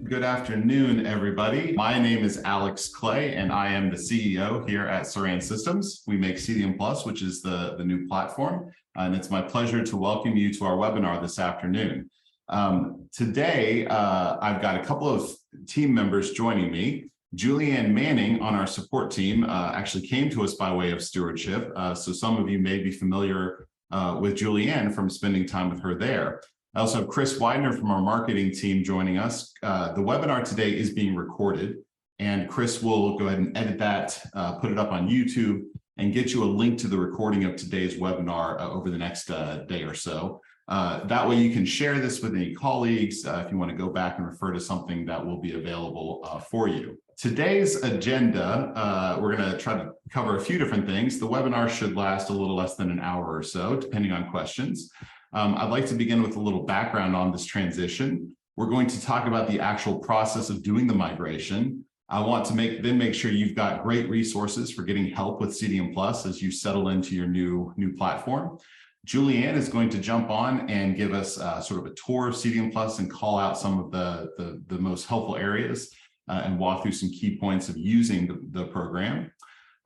Good afternoon, everybody. My name is Alex Clay, and I am the CEO here at CDM Systems. We make CDM Plus, which is the new platform, and it's my pleasure to welcome you to our webinar this afternoon. Today, I've got a couple of team members joining me. Julianne Manning on our support team actually came to us by way of Stewardship, so some of you may be familiar with Julianne from spending time with her there. I also have Chris Widener from our marketing team joining us. The webinar today is being recorded, and Chris will go ahead and edit that, put it up on YouTube, and get you a link to the recording of today's webinar over the next day or so. That way you can share this with any colleagues if you want to go back and refer to something that will be available for you. Today's agenda, we're going to try to cover a few different things. The webinar should last a little less than an hour or so, depending on questions. I'd like to begin with a little background on this transition. We're going to talk about the actual process of doing the migration. I want to make sure you've got great resources for getting help with CDM Plus as you settle into your new platform. Julianne is going to jump on and give us sort of a tour of CDM Plus and call out some of the most helpful areas and walk through some key points of using the program.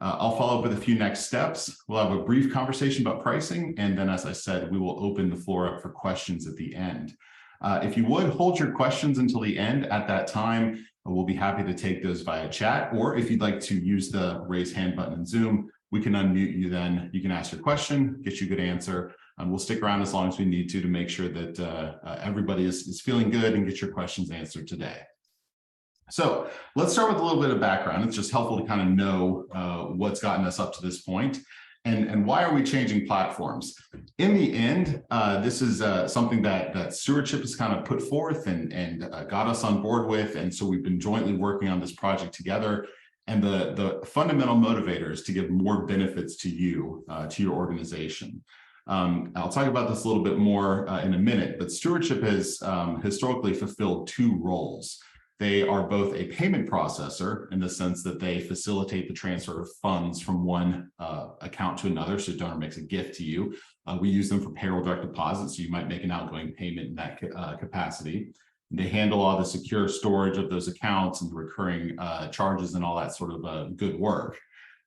I'll follow up with a few next steps. We'll have a brief conversation about pricing, and then, as I said, we will open the floor up for questions at the end. If you would, hold your questions until the end. At that time, we'll be happy to take those via chat, or if you'd like to use the raise hand button in Zoom, we can unmute you then. You can ask your question, get you a good answer, and we'll stick around as long as we need to make sure that everybody is feeling good and get your questions answered today. So let's start with a little bit of background. It's just helpful to kind of know what's gotten us up to this point and why are we changing platforms. In the end, this is something that Stewardship has kind of put forth and got us on board with. And so we've been jointly working on this project together. And the fundamental motivator is to give more benefits to you, to your organization. I'll talk about this a little bit more in a minute, but Stewardship has historically fulfilled two roles. They are both a payment processor in the sense that they facilitate the transfer of funds from one account to another. So a donor makes a gift to you. We use them for payroll direct deposit, so you might make an outgoing payment in that capacity. They handle all the secure storage of those accounts and the recurring charges and all that sort of good work.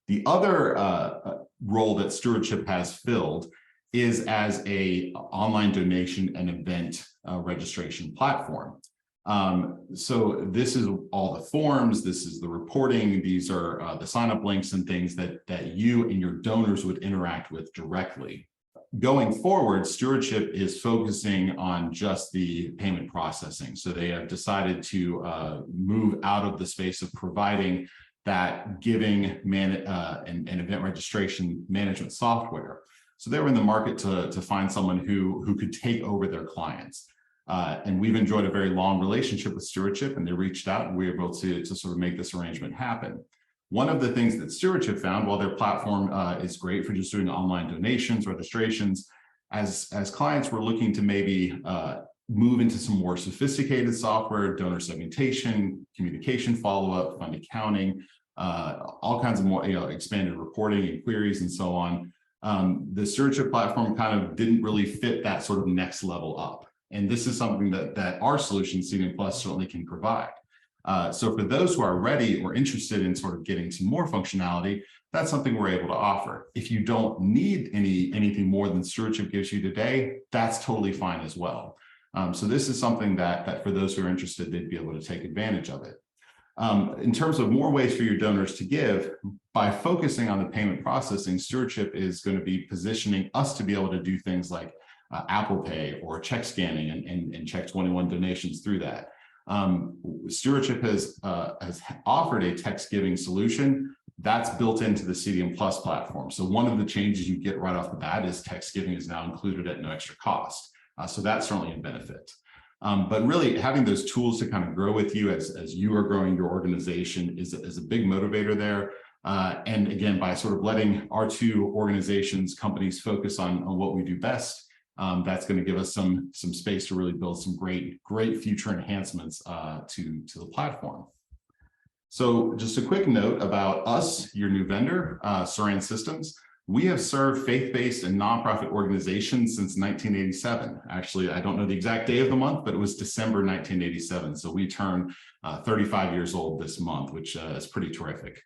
The other role that Stewardship has filled is as an online donation and event registration platform. So this is all the forms, this is the reporting, these are the sign-up links and things that you and your donors would interact with directly. Going forward, Stewardship is focusing on just the payment processing. So they have decided to move out of the space of providing that giving and event registration management software. So they were in the market to find someone who could take over their clients. And we've enjoyed a very long relationship with Stewardship, and they reached out and we were able to sort of make this arrangement happen. One of the things that Stewardship found, while their platform is great for just doing online donations, registrations, as clients were looking to maybe move into some more sophisticated software, donor segmentation, communication follow-up, fund accounting, all kinds of more expanded reporting and queries and so on, the Stewardship platform kind of didn't really fit that sort of next level up. And this is something that our solution, CDM Plus, certainly can provide. So for those who are ready or interested in sort of getting some more functionality, that's something we're able to offer. If you don't need anything more than Stewardship gives you today, that's totally fine as well. So this is something that for those who are interested, they'd be able to take advantage of it. In terms of more ways for your donors to give, by focusing on the payment processing, Stewardship is going to be positioning us to be able to do things like Apple Pay or check scanning and check 21 donations through that. Stewardship has offered a text giving solution that's built into the CDM Plus platform. So one of the changes you get right off the bat is text giving is now included at no extra cost. So that's certainly a benefit. But really having those tools to kind of grow with you as you are growing your organization is a big motivator there. And again, by sort of letting our two organizations, companies focus on what we do best, that's going to give us some space to really build some great future enhancements to the platform. So just a quick note about us, your new vendor, CDM Systems. We have served faith-based and nonprofit organizations since 1987. Actually, I don't know the exact day of the month, but it was December 1987. So we turned 35 years old this month, which is pretty terrific.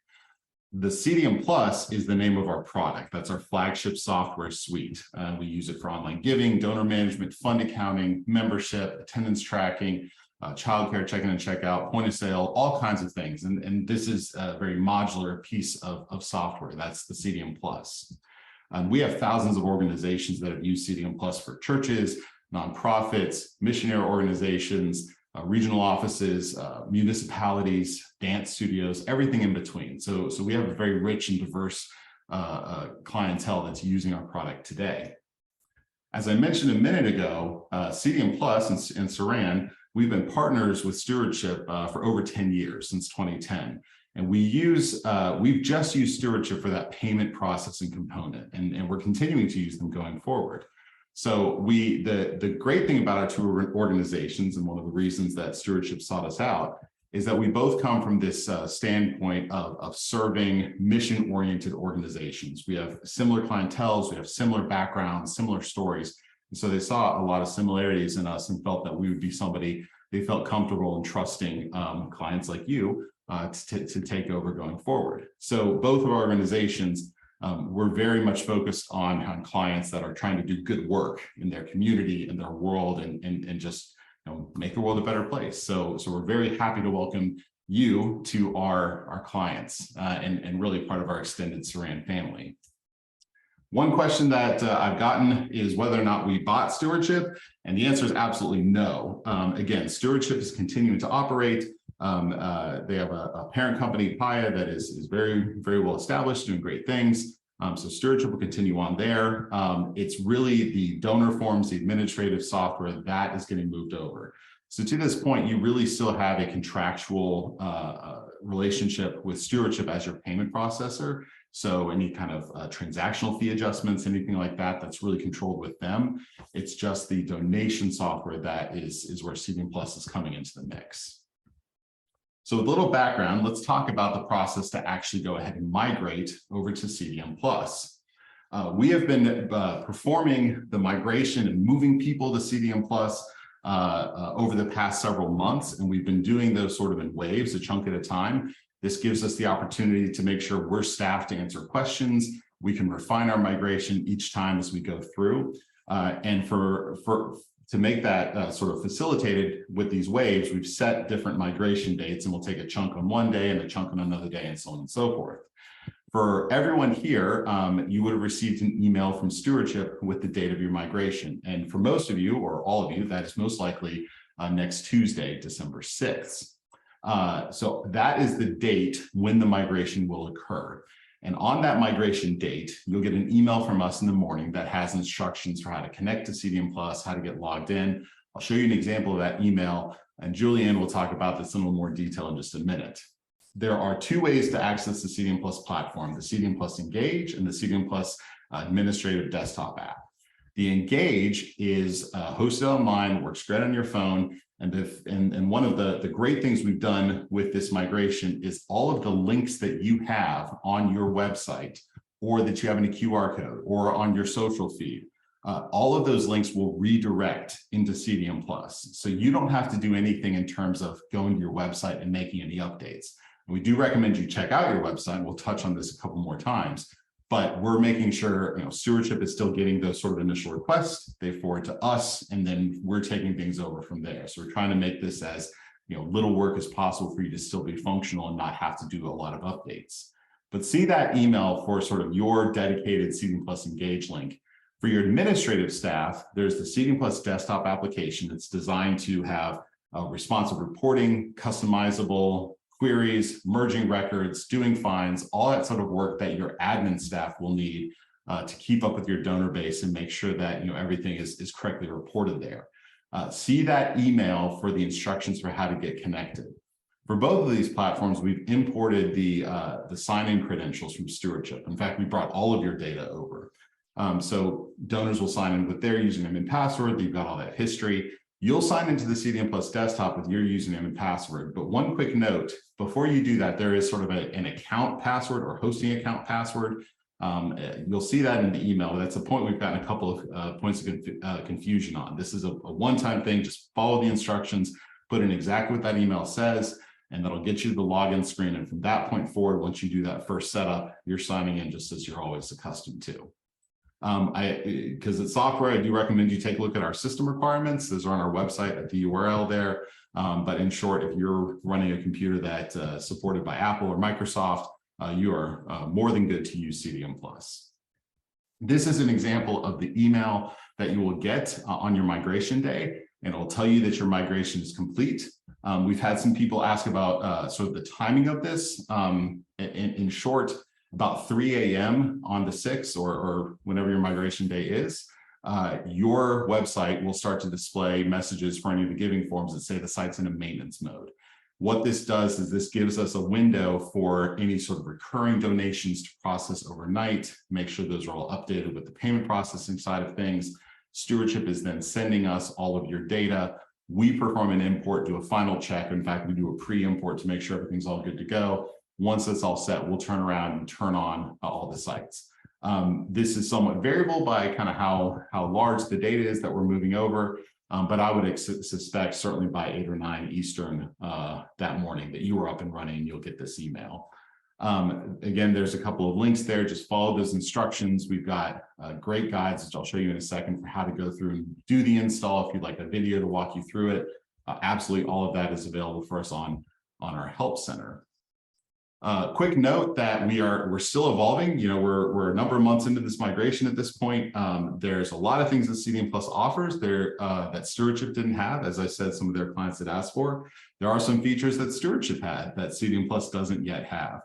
The CDM Plus is the name of our product. That's our flagship software suite. We use it for online giving, donor management, fund accounting, membership, attendance tracking, childcare, check-in and check-out, point of sale, all kinds of things. And this is a very modular piece of software. That's the CDM Plus. We have thousands of organizations that have used CDM Plus for churches, nonprofits, missionary organizations, regional offices, municipalities, dance studios, everything in between. So we have a very rich and diverse clientele that's using our product today. As I mentioned a minute ago, CDM Plus and Saran, we've been partners with Stewardship for over 10 years, since 2010. And we've just used Stewardship for that payment processing component, and we're continuing to use them going forward. So the great thing about our two organizations, and one of the reasons that Stewardship sought us out, is that we both come from this standpoint of serving mission-oriented organizations. We have similar clienteles, we have similar backgrounds, similar stories. And so they saw a lot of similarities in us and felt that we would be somebody they felt comfortable in trusting clients like you to take over going forward. So both of our organizations, we're very much focused on clients that are trying to do good work in their community, in their world, and just make the world a better place. So we're very happy to welcome you to our clients and really part of our extended Saran family. One question that I've gotten is whether or not we bought Stewardship, and the answer is absolutely no. Again, Stewardship is continuing to operate. They have a parent company, Paya, that is very, very well established, doing great things. So Stewardship will continue on there. It's really the donor forms, the administrative software that is getting moved over. So to this point, you really still have a contractual relationship with Stewardship as your payment processor. So any kind of transactional fee adjustments, anything like that, that's really controlled with them. It's just the donation software that is where CDM Plus is coming into the mix. So with a little background, let's talk about the process to actually go ahead and migrate over to CDM Plus. We have been performing the migration and moving people to CDM Plus over the past several months, and we've been doing those sort of in waves, a chunk at a time. This gives us the opportunity to make sure we're staffed to answer questions. We can refine our migration each time as we go through. And to make that sort of facilitated with these waves, we've set different migration dates, and we'll take a chunk on one day and a chunk on another day, and so on and so forth. For everyone here, you would have received an email from Stewardship with the date of your migration. And for most of you, or all of you, that is most likely next Tuesday, December 6th. So that is the date when the migration will occur. And on that migration date, you'll get an email from us in the morning that has instructions for how to connect to CDM Plus, how to get logged in. I'll show you an example of that email, and Julianne will talk about this in a little more detail in just a minute. There are two ways to access the CDM Plus platform, the CDM Plus Engage and the CDM Plus administrative desktop app. The Engage is hosted online, works great on your phone. And one of the great things we've done with this migration is all of the links that you have on your website, or that you have in a QR code, or on your social feed, all of those links will redirect into CDM Plus. So you don't have to do anything in terms of going to your website and making any updates. We do recommend you check out your website. We'll touch on this a couple more times, but we're making sure Stewardship is still getting those sort of initial requests. They forward to us, and then we're taking things over from there. So we're trying to make this as little work as possible for you to still be functional and not have to do a lot of updates. But see that email for sort of your dedicated CDM Plus Engage link. For your administrative staff, there's the CDM Plus desktop application. It's designed to have responsive reporting, customizable queries, merging records, doing fines, all that sort of work that your admin staff will need to keep up with your donor base and make sure that everything is correctly reported there. See that email for the instructions for how to get connected. For both of these platforms, we've imported the sign-in credentials from Stewardship. In fact, we brought all of your data over. So donors will sign in with their username and password. They've got all that history. You'll sign into the CDM Plus desktop with your username and password. But one quick note, before you do that, there is sort of an account password or hosting account password You'll see that in the email. That's a point we've gotten a couple of points of confusion on. This is a one-time thing. Just follow the instructions, put in exactly what that email says, and that'll get you to the login screen. And from that point forward, once you do that first setup, you're signing in just as you're always accustomed to. Because it's software, I do recommend you take a look at our system requirements. Those are on our website at the URL there. But in short, if you're running a computer that's supported by Apple or Microsoft, you are more than good to use CDM Plus. This is an example of the email that you will get on your migration day, and it'll tell you that your migration is complete. We've had some people ask about sort of the timing of this. In short, about 3 a.m. on the 6th or whenever your migration day is, your website will start to display messages for any of the giving forms that say the site's in a maintenance mode. What this does is this gives us a window for any sort of recurring donations to process overnight, make sure those are all updated with the payment processing side of things. Stewardship is then sending us all of your data. We perform an import, do a final check. In fact, we do a pre-import to make sure everything's all good to go. Once it's all set, we'll turn around and turn on all the sites. This is somewhat variable by kind of how large the data is that we're moving over. But I would suspect certainly by 8 or 9 Eastern that morning that you are up and running and you'll get this email. Again, there's a couple of links there. Just follow those instructions. We've got great guides, which I'll show you in a second, for how to go through and do the install. If you'd like a video to walk you through it, absolutely all of that is available for us on our Help Center. Quick note that we're still evolving. You know, we're a number of months into this migration at this point. There's a lot of things that CDM Plus offers there that Stewardship didn't have. As I said, some of their clients had asked for. There are some features that Stewardship had that CDM Plus doesn't yet have.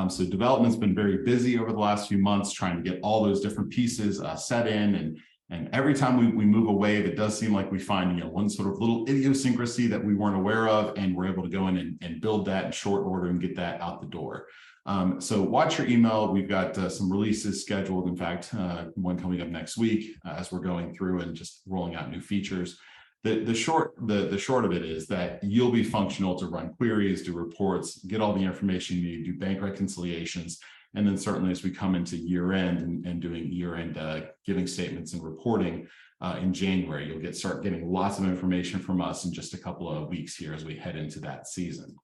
So development's been very busy over the last few months trying to get all those different pieces set in. And every time we move a wave, it does seem like we find, you know, one sort of little idiosyncrasy that we weren't aware of, and we're able to go in and build that in short order and get that out the door. So watch your email. We've got some releases scheduled. In fact, one coming up next week as we're going through and just rolling out new features. The short of it is that you'll be functional to run queries, do reports, get all the information you need, do bank reconciliations. And then certainly as we come into year end and doing year end giving statements and reporting in January, you'll start getting lots of information from us in just a couple of weeks here as we head into that season.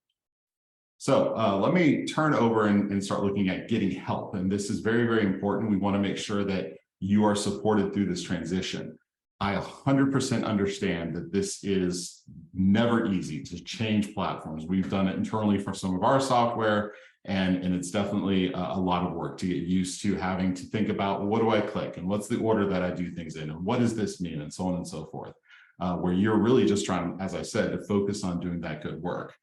So let me turn over and start looking at getting help. And this is very, very important. We want to make sure that you are supported through this transition. I 100% understand that this is never easy to change platforms. We've done it internally for some of our software. And it's definitely a lot of work to get used to having to think about, well, what do I click and what's the order that I do things in and what does this mean and so on and so forth, where you're really just trying, as I said, to focus on doing that good work.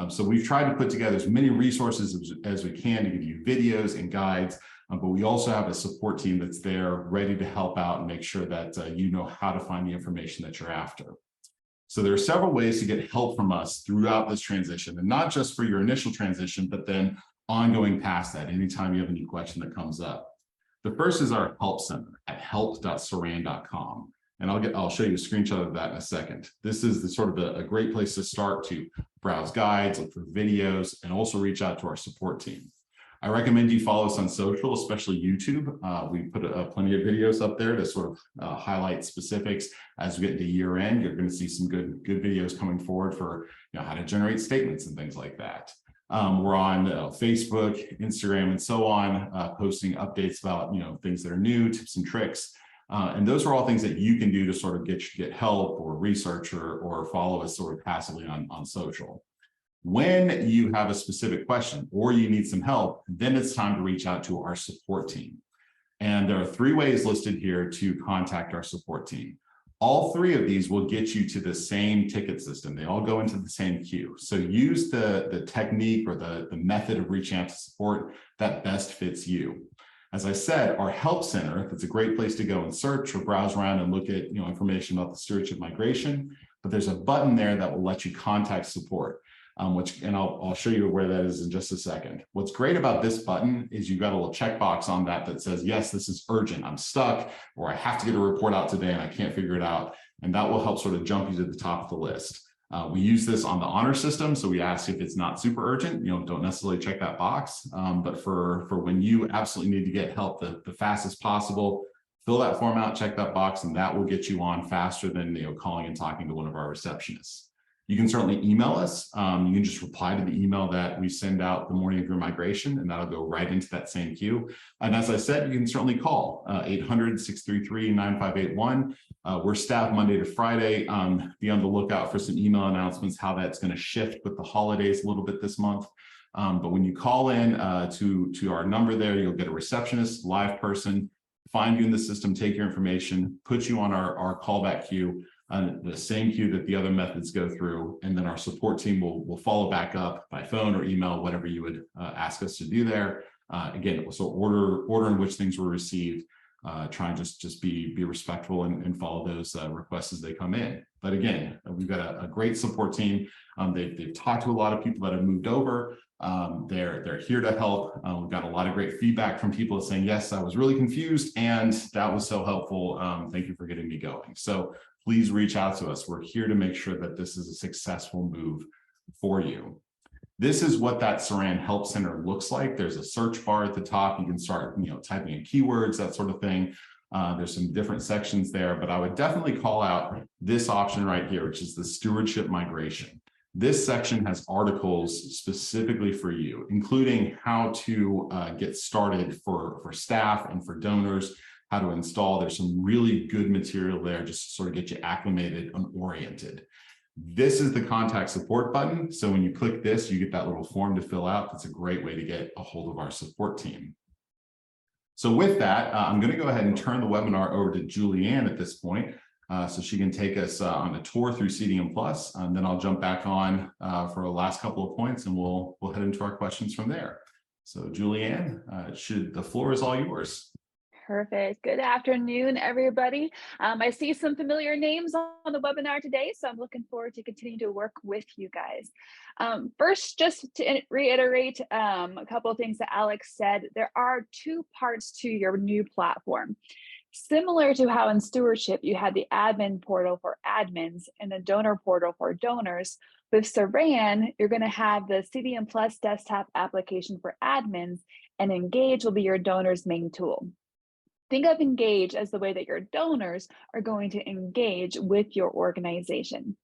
So we've tried to put together as many resources as we can to give you videos and guides, but we also have a support team that's there ready to help out and make sure that you know how to find the information that you're after. So there are several ways to get help from us throughout this transition, and not just for your initial transition, but then ongoing past that, anytime you have a new question that comes up. The first is our Help Center at help.saran.com. And I'll show you a screenshot of that in a second. This is the sort of a great place to start to browse guides, look for videos, and also reach out to our support team. I recommend you follow us on social, especially YouTube. We put plenty of videos up there to sort of highlight specifics. As we get into year end, you're going to see some good videos coming forward for, you know, how to generate statements and things like that. We're on Facebook, Instagram, and so on, posting updates about, you know, things that are new, tips and tricks. And those are all things that you can do to sort of get help or research or follow us sort of passively on social. When you have a specific question or you need some help, then it's time to reach out to our support team. And there are 3 ways listed here to contact our support team. All 3 of these will get you to the same ticket system. They all go into the same queue. So use the technique or the method of reaching out to support that best fits you. As I said, our Help Center, that's a great place to go and search or browse around and look at, you know, information about the stewardship migration, but there's a button there that will let you contact support. And I'll show you where that is in just a second. What's great about this button is you've got a little checkbox on that says, yes, this is urgent, I'm stuck, or I have to get a report out today and I can't figure it out. And that will help sort of jump you to the top of the list. We use this on the honor system, so we ask if it's not super urgent, don't necessarily check that box, but for when you absolutely need to get help the fastest possible, fill that form out, check that box, and that will get you on faster than calling and talking to one of our receptionists. You can certainly email us. You can just reply to the email that we send out the morning of your migration, and that'll go right into that same queue. And as I said, you can certainly call 800-633-9581. We're staffed Monday to Friday. Be on the lookout for some email announcements, how that's going to shift with the holidays a little bit this month. But when you call in to our number there, you'll get a receptionist, live person, find you in the system, take your information, put you on our callback queue, the same queue that the other methods go through, and then our support team will follow back up by phone or email, whatever you would ask us to do there. Again, so order in which things were received. Try and just be respectful and follow those requests as they come in. But again, we've got a great support team. They've talked to a lot of people that have moved over. They're here to help. We've got a lot of great feedback from people saying, yes, I was really confused and that was so helpful. Thank you for getting me going. So please reach out to us. We're here to make sure that this is a successful move for you. This is what that Saran Help Center looks like. There's a search bar at the top. You can start, typing in keywords, that sort of thing. There's some different sections there, but I would definitely call out this option right here, which is the stewardship migration. This section has articles specifically for you, including how to get started for staff and for donors, how to install. There's some really good material there just to sort of get you acclimated and oriented. This is the contact support button. So when you click this, you get that little form to fill out. That's a great way to get a hold of our support team. So with that, I'm going to go ahead and turn the webinar over to Julianne at this point, so she can take us on a tour through CDM Plus, and then I'll jump back on for the last couple of points, and we'll head into our questions from there. So Julianne, the floor is all yours. Perfect. Good afternoon, everybody. I see some familiar names on the webinar today, so I'm looking forward to continuing to work with you guys. First, just to reiterate a couple of things that Alex said, there are two parts to your new platform. Similar to how in Stewardship you had the admin portal for admins and the donor portal for donors, with Saran, you're going to have the CDM Plus desktop application for admins, and Engage will be your donors' main tool. Think of Engage as the way that your donors are going to engage with your organization.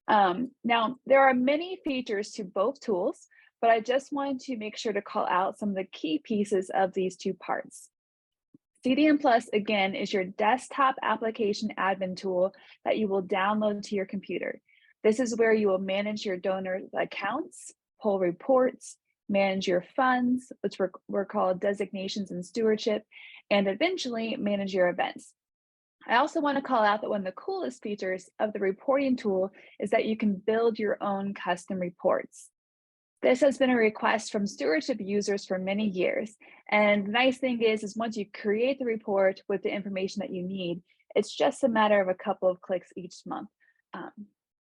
Now, there are many features to both tools, but I just wanted to make sure to call out some of the key pieces of these two parts. CDM Plus, again, is your desktop application admin tool that you will download to your computer. This is where you will manage your donor accounts, pull reports, manage your funds, which were called designations and stewardship, and eventually manage your events. I also want to call out that one of the coolest features of the reporting tool is that you can build your own custom reports. This has been a request from stewardship users for many years. And the nice thing is once you create the report with the information that you need, it's just a matter of a couple of clicks each month.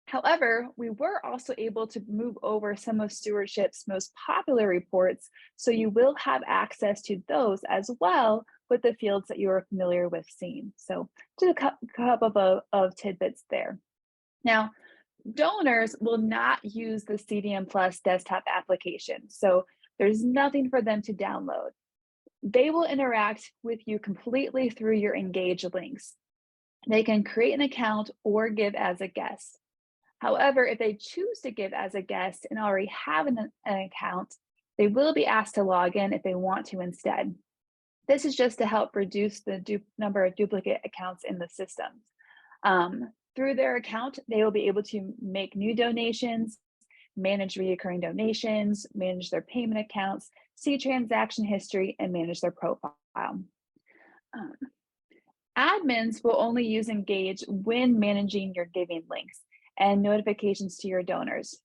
However, we were also able to move over some of Stewardship's most popular reports, so you will have access to those as well with the fields that you are familiar with seeing. So just a couple of tidbits there. Now, donors will not use the CDM Plus desktop application, so there's nothing for them to download. They will interact with you completely through your Engage links. They can create an account or give as a guest. However, if they choose to give as a guest and already have an account, they will be asked to log in if they want to instead. This is just to help reduce the number of duplicate accounts in the system. Through their account, they will be able to make new donations, manage recurring donations, manage their payment accounts, see transaction history, and manage their profile. Admins will only use Engage when managing your giving links and notifications to your donors.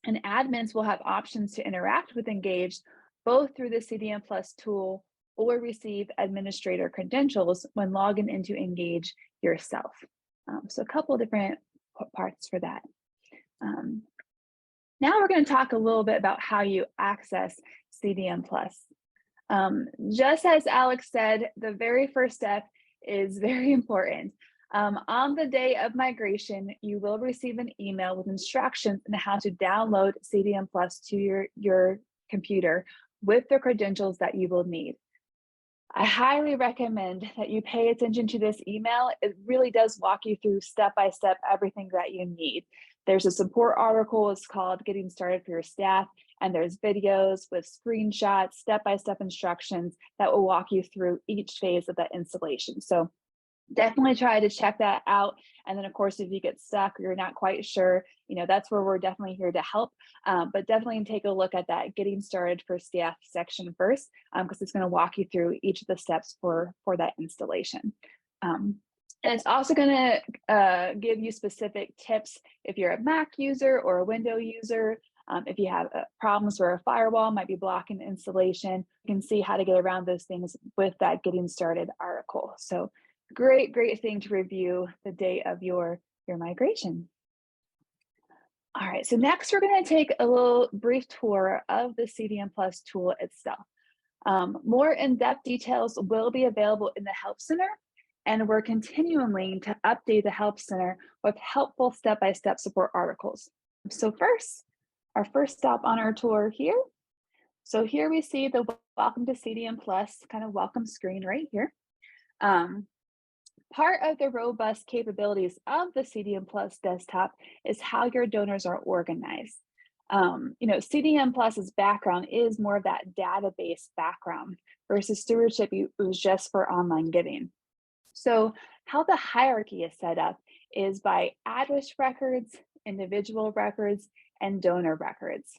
And admins will have options to interact with Engage both through the CDM Plus tool or receive administrator credentials when logging into Engage yourself. So a couple of different parts for that. Now we're going to talk a little bit about how you access CDM Plus. Just as Alex said, the very first step is very important. On the day of migration, you will receive an email with instructions on how to download CDM Plus to your computer with the credentials that you will need. I highly recommend that you pay attention to this email. It really does walk you through step-by-step everything that you need. There's a support article, it's called Getting Started for Your Staff, and there's videos with screenshots, step-by-step instructions that will walk you through each phase of that installation. So definitely try to check that out. And then of course, if you get stuck or you're not quite sure, that's where we're definitely here to help. But definitely take a look at that Getting Started for Staff section first, because it's going to walk you through each of the steps for that installation. And it's also going to give you specific tips if you're a Mac user or a Window user. If you have problems where a firewall might be blocking the installation, you can see how to get around those things with that Getting Started article. So great thing to review the day of your migration. All right, so next we're going to take a little brief tour of the CDM Plus tool itself. More in-depth details will be available in the Help Center, and we're continuing to update the Help Center with helpful step-by-step support articles. So first, our first stop on our tour here. So here we see the Welcome to CDM Plus kind of welcome screen right here. Part of the robust capabilities of the CDM Plus desktop is how your donors are organized. CDM Plus's background is more of that database background versus Stewardship, it was just for online giving. So how the hierarchy is set up is by address records, individual records, and donor records.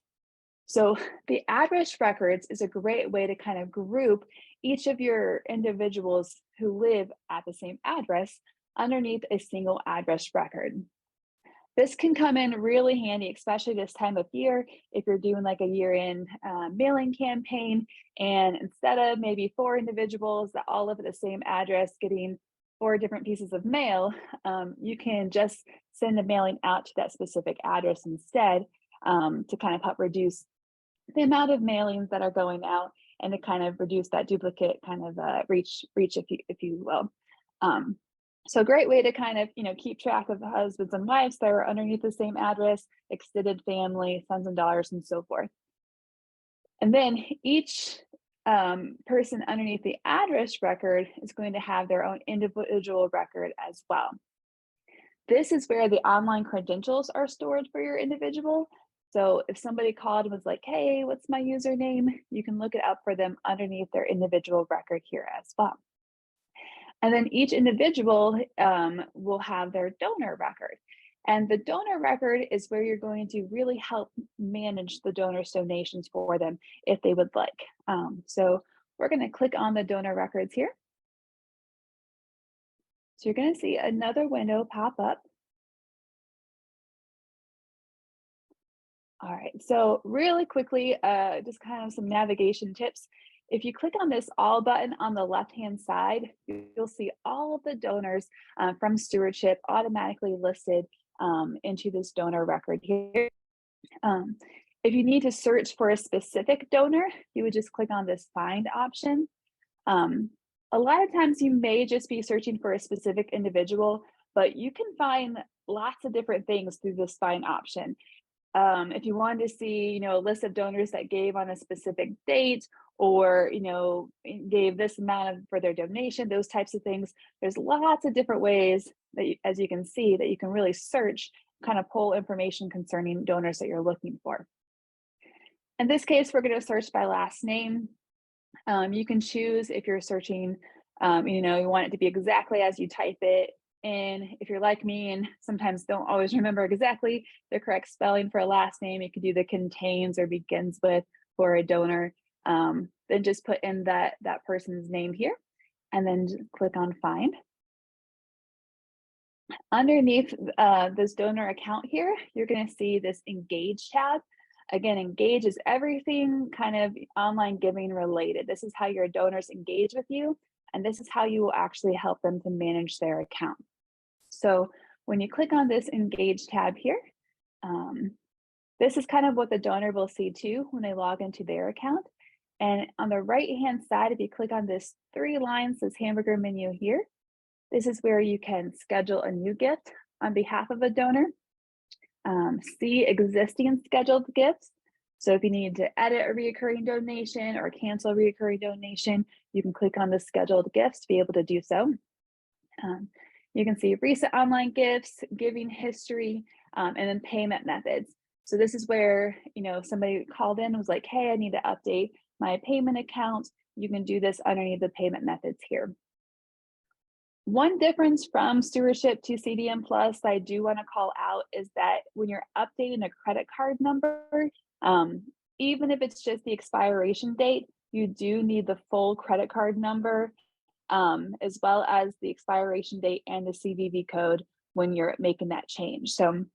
So the address records is a great way to kind of group each of your individuals who live at the same address underneath a single address record. This can come in really handy, especially this time of year, if you're doing like a year-end mailing campaign, and instead of maybe 4 individuals that all live at the same address getting 4 different pieces of mail, you can just send a mailing out to that specific address instead, to kind of help reduce the amount of mailings that are going out and to kind of reduce that duplicate kind of reach if you will. So great way to kind of keep track of the husbands and wives that are underneath the same address, extended family, sons and daughters, and so forth. And then each person underneath the address record is going to have their own individual record as well. This is where the online credentials are stored for your individual. So if somebody called and was like, hey, what's my username? You can look it up for them underneath their individual record here as well. And then each individual will have their donor record. And the donor record is where you're going to really help manage the donors' donations for them if they would like. So we're going to click on the donor records here. So you're going to see another window pop up. All right, so really quickly, just kind of some navigation tips. If you click on this all button on the left-hand side, you'll see all of the donors from Stewardship automatically listed into this donor record here. If you need to search for a specific donor, you would just click on this find option. A lot of times you may just be searching for a specific individual, but you can find lots of different things through this find option. If you wanted to see, a list of donors that gave on a specific date or, gave this amount for their donation, those types of things, there's lots of different ways that, as you can see, that you can really search, kind of pull information concerning donors that you're looking for. In this case, we're going to search by last name. You can choose if you're searching, you want it to be exactly as you type it. And if you're like me and sometimes don't always remember exactly the correct spelling for a last name, you could do the contains or begins with for a donor. Then just put in that person's name here and then click on find. Underneath this donor account here, you're going to see this engage tab. Again, engage is everything kind of online giving related. This is how your donors engage with you, and this is how you will actually help them to manage their account. So when you click on this engage tab here, this is kind of what the donor will see too when they log into their account. And on the right-hand side, if you click on this 3 lines, this hamburger menu here, This is where you can schedule a new gift on behalf of a donor, see existing scheduled gifts. So if you need to edit a recurring donation or cancel a recurring donation, you can click on the scheduled gifts to be able to do so. You can see recent online gifts, giving history, and then payment methods. So this is where, somebody called in and was like, hey, I need to update my payment account. You can do this underneath the payment methods here. One difference from Stewardship to CDM Plus that I do want to call out is that when you're updating a credit card number, even if it's just the expiration date, you do need the full credit card number, as well as the expiration date and the CVV code when you're making that change. So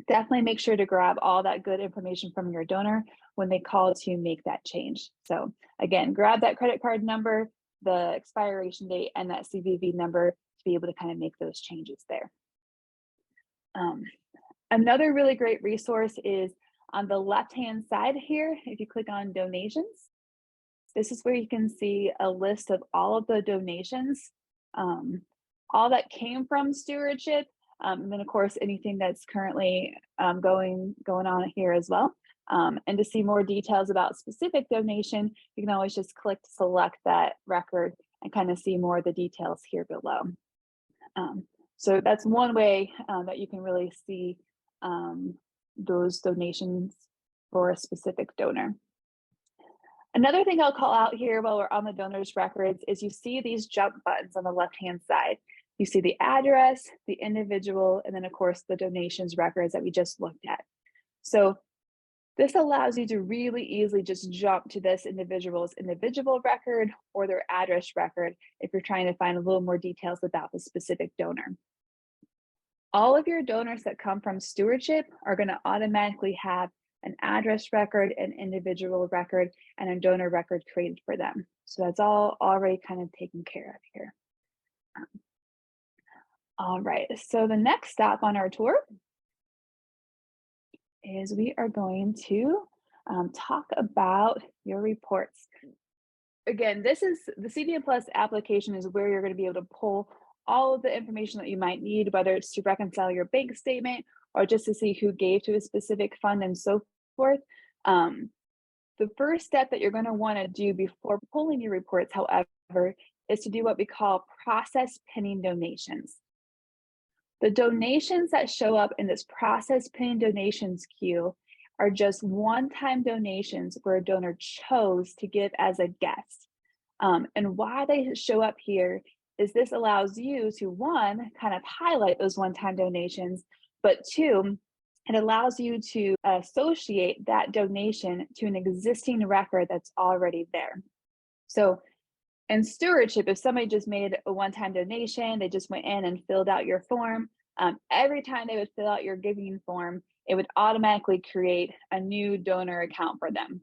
definitely make sure to grab all that good information from your donor when they call to make that change. So again, grab that credit card number, the expiration date, and that CVV number to be able to kind of make those changes there. Another really great resource is on the left-hand side here. If you click on donations, this is where you can see a list of all of the donations, all that came from Stewardship, and then of course anything that's currently going on here as well. And to see more details about specific donation, you can always just click to select that record and kind of see more of the details here below. So that's one way that you can really see those donations for a specific donor. Another thing I'll call out here while we're on the donors records is you see these jump buttons on the left-hand side. You see the address, the individual, and then of course the donations records that we just looked at. So this allows you to really easily just jump to this individual's individual record or their address record if you're trying to find a little more details about the specific donor. All of your donors that come from Stewardship are going to automatically have an address record, an individual record, and a donor record created for them. So that's all already kind of taken care of here. All right, so the next stop on our tour is we are going to talk about your reports. Again, this is the CDM Plus application is where you're going to be able to pull all of the information that you might need, whether it's to reconcile your bank statement or just to see who gave to a specific fund and so forth. The first step that you're going to want to do before pulling your reports, however, is to do what we call process pending donations. The donations that show up in this process pending donations queue are just one-time donations where a donor chose to give as a guest. And why they show up here is this allows you to, one, kind of highlight those one-time donations, but two, it allows you to associate that donation to an existing record that's already there. So in Stewardship, if somebody just made a one-time donation, they just went in and filled out your form, every time they would fill out your giving form, it would automatically create a new donor account for them.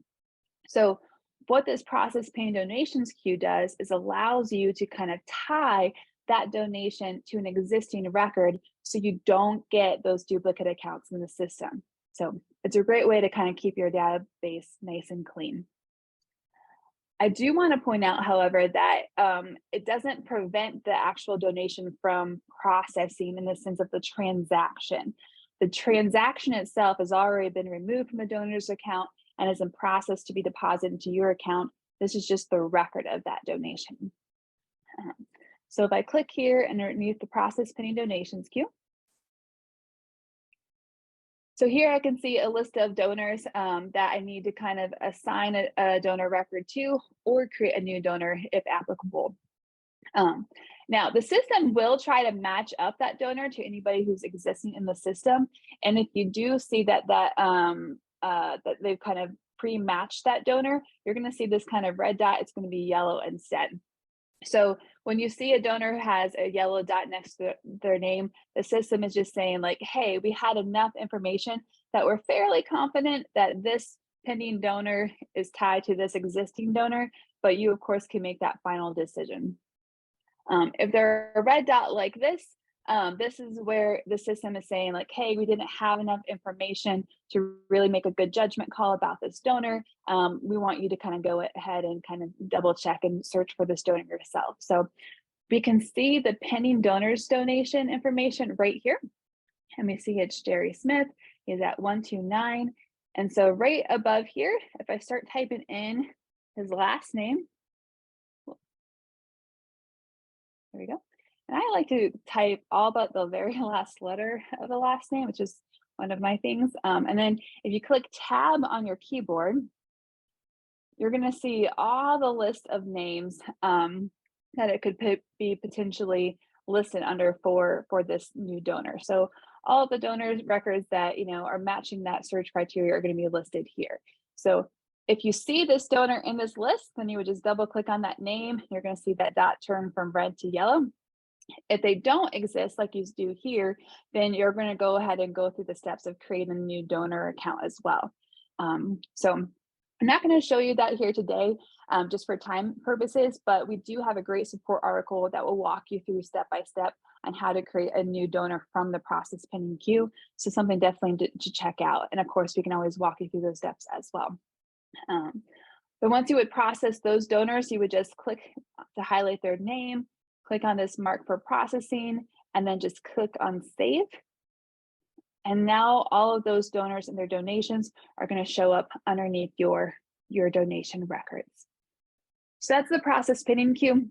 So what this process pending donations queue does is allows you to kind of tie that donation to an existing record so you don't get those duplicate accounts in the system. So it's a great way to kind of keep your database nice and clean. I do want to point out, however, that it doesn't prevent the actual donation from processing in the sense of the transaction. The transaction itself has already been removed from the donor's account and is in process to be deposited into your account. This is just the record of that donation. So if I click here underneath the process pending donations queue, so here I can see a list of donors that I need to kind of assign a donor record to or create a new donor if applicable. Now, the system will try to match up that donor to anybody who's existing in the system. And if you do see that they've kind of pre-matched that donor, you're going to see this kind of red dot. It's going to be yellow instead. So when you see a donor has a yellow dot next to their name, the system is just saying like, hey, we had enough information that we're fairly confident that this pending donor is tied to this existing donor, but you of course can make that final decision. If they're a red dot like this, this is where the system is saying like, hey, we didn't have enough information to really make a good judgment call about this donor. We want you to kind of go ahead and kind of double check and search for this donor yourself. So We can see the pending donors donation information right here. And we see it's Jerry Smith. He's at 129. And so right above here, if I start typing in his last name, there we go. And I like to type all but the very last letter of the last name, which is one of my things. And then if you click tab on your keyboard, you're going to see all the list of names that it could be potentially listed under for this new donor. So all of the donors records that are matching that search criteria are going to be listed here. So if you see this donor in this list, then you would just double click on that name. You're going to see that dot turn from red to yellow. If they don't exist like you do here, then you're going to go ahead and go through the steps of creating a new donor account as well. So I'm not going to show you that here today, just for time purposes, but we do have a great support article that will walk you through step by step on how to create a new donor from the process pending queue. So something definitely to check out. And of course, we can always walk you through those steps as well. But once you would process those donors, you would just click to highlight their name, click on this mark for processing, and then just click on save. And now all of those donors and their donations are going to show up underneath your donation records. So that's the process pending queue.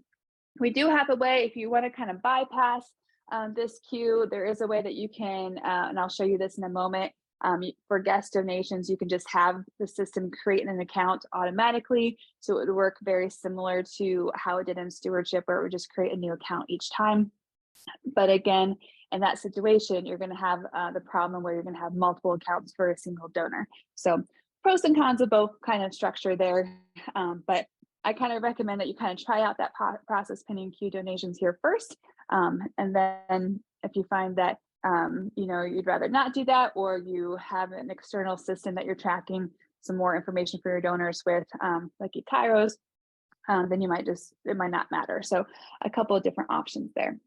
We do have a way, if you want to kind of bypass this queue, there is a way that you can, and I'll show you this in a moment. For guest donations, you can just have the system create an account automatically. So it would work very similar to how it did in Stewardship, where it would just create a new account each time. But again, in that situation, you're going to have the problem where you're going to have multiple accounts for a single donor. So pros and cons of both kind of structure there. But I kind of recommend that you kind of try out that process pending queue donations here first. And then if you find that you'd rather not do that, or you have an external system that you're tracking some more information for your donors with, like eKairos, then it might not matter. So a couple of different options there.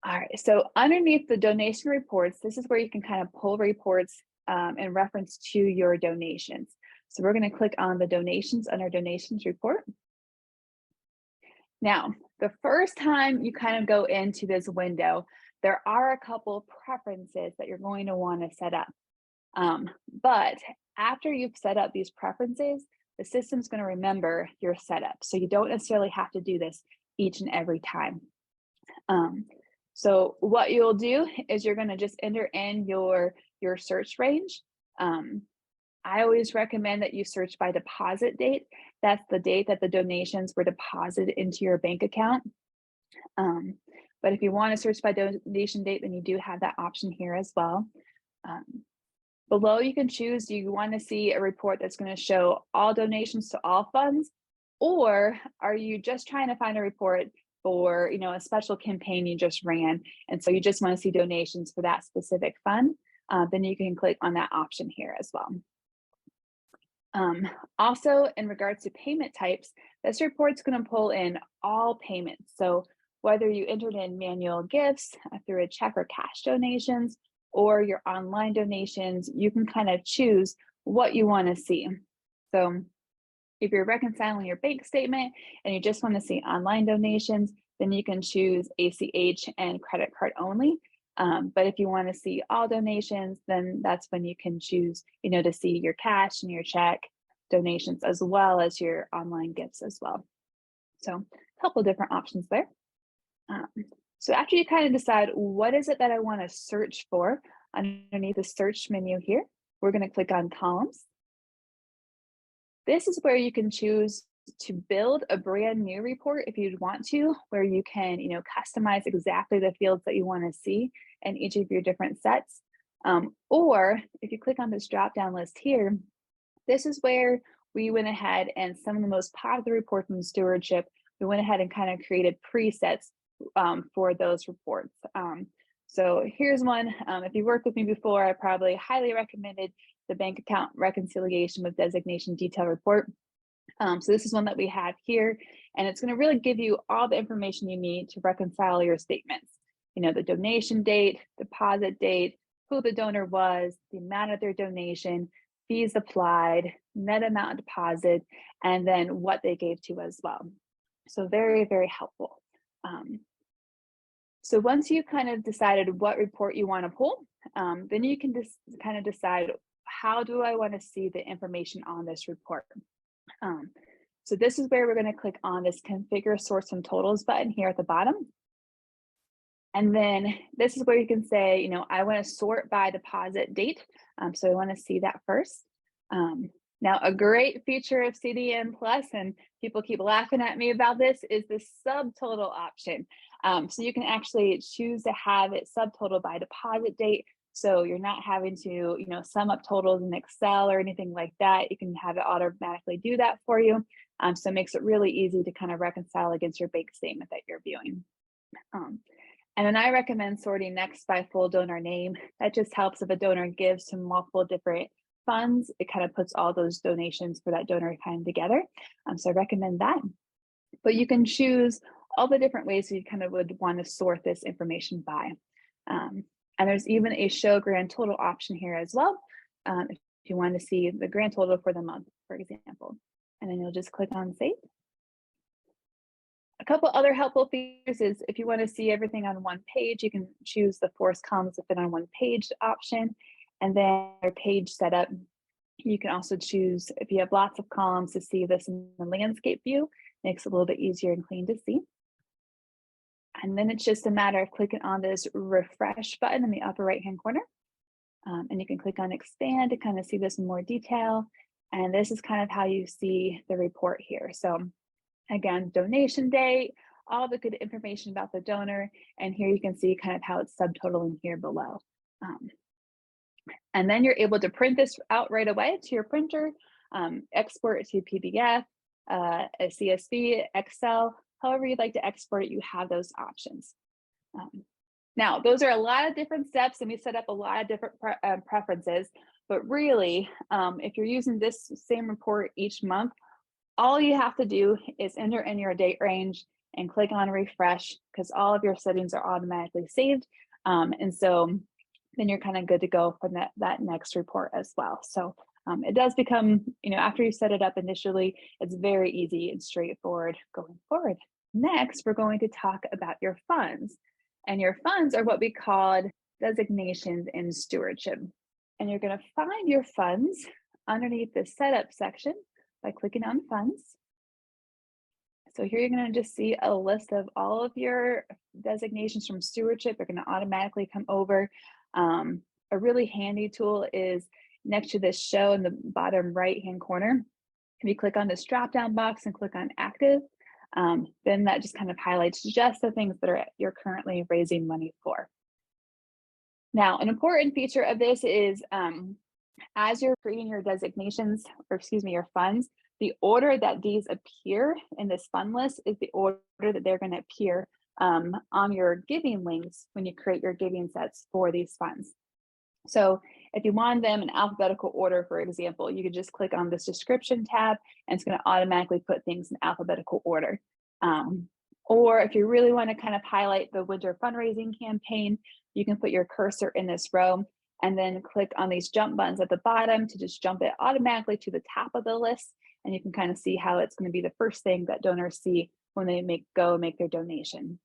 All right, so underneath the donation reports, this is where you can kind of pull reports in reference to your donations. So we're going to click on the donations under donations report. Now, the first time you kind of go into this window, there are a couple of preferences that you're going to want to set up. But after you've set up these preferences, the system's going to remember your setup. So you don't necessarily have to do this each and every time. So what you'll do is you're going to just enter in your search range. I always recommend that you search by deposit date. That's the date that the donations were deposited into your bank account. But if you want to search by donation date, then you do have that option here as well. Below, you can choose, do you want to see a report that's going to show all donations to all funds? Or are you just trying to find a report for a special campaign you just ran, and so you just want to see donations for that specific fund? Then you can click on that option here as well. Also, in regards to payment types, this report's going to pull in all payments. So whether you entered in manual gifts through a check or cash donations, or your online donations, you can kind of choose what you want to see. So if you're reconciling your bank statement and you just want to see online donations, then you can choose ACH and credit card only. But if you want to see all donations, then that's when you can choose, to see your cash and your check donations, as well as your online gifts as well. So a couple different options there. So after you kind of decide what is it that I want to search for, underneath the search menu here, we're going to click on columns. This is where you can choose to build a brand new report if you'd want to, where you can, customize exactly the fields that you want to see in each of your different sets. Or if you click on this drop-down list here, this is where we went ahead and some of the most popular reports in Stewardship, we went ahead and kind of created presets for those reports. So here's one. If you worked with me before, I probably highly recommended the bank account reconciliation with designation detail report. So this is one that we have here, and it's going to really give you all the information you need to reconcile your statements. The donation date, deposit date, who the donor was, the amount of their donation, fees applied, net amount of deposit, and then what they gave to as well. So very, very helpful. So once you kind of decided what report you want to pull, then you can just kind of decide, how do I want to see the information on this report? So this is where we're going to click on this configure source and totals button here at the bottom. And then this is where you can say, I want to sort by deposit date. So I want to see that first. Now, a great feature of CDM Plus, and people keep laughing at me about this, is the subtotal option. So you can actually choose to have it subtotal by deposit date. So you're not having to, sum up totals in Excel or anything like that. You can have it automatically do that for you. So it makes it really easy to kind of reconcile against your bank statement that you're viewing. And then I recommend sorting next by full donor name. That just helps if a donor gives to multiple different funds, it kind of puts all those donations for that donor kind of together. So I recommend that. But you can choose all the different ways you kind of would want to sort this information by. And there's even a show grand total option here as well, if you want to see the grand total for the month, for example. And then you'll just click on save. A couple other helpful features is if you want to see everything on one page, you can choose the force columns to fit on one page option. And then your page setup, you can also choose, if you have lots of columns, to see this in the landscape view. Makes it a little bit easier and clean to see. And then it's just a matter of clicking on this refresh button in the upper right hand corner. And you can click on expand to kind of see this in more detail. And this is kind of how you see the report here. So again, donation date, all the good information about the donor. And here you can see kind of how it's subtotaling here below. And then you're able to print this out right away to your printer, export it to PDF, a CSV, Excel, however you'd like to export it, you have those options. Now, those are a lot of different steps, and we set up a lot of different preferences, but really, if you're using this same report each month, all you have to do is enter in your date range and click on refresh, because all of your settings are automatically saved. And so then you're kind of good to go for that next report as well. So it does become, after you set it up initially, it's very easy and straightforward going forward. Next, we're going to talk about your funds. And your funds are what we call designations in stewardship. And you're going to find your funds underneath the setup section by clicking on funds. So here you're going to just see a list of all of your designations from stewardship. They're going to automatically come over. A really handy tool is next to this show in the bottom right hand corner. If you click on this drop down box and click on active, then that just kind of highlights just the things that you're currently raising money for. Now, an important feature of this is as you're creating your designations, or your funds, the order that these appear in this fund list is the order that they're going to appear on your giving links when you create your giving sets for these funds. So if you want them in alphabetical order, for example, you could just click on this description tab and it's going to automatically put things in alphabetical order. Or if you really want to kind of highlight the winter fundraising campaign, you can put your cursor in this row and then click on these jump buttons at the bottom to just jump it automatically to the top of the list. And you can kind of see how it's going to be the first thing that donors see when they make their donation.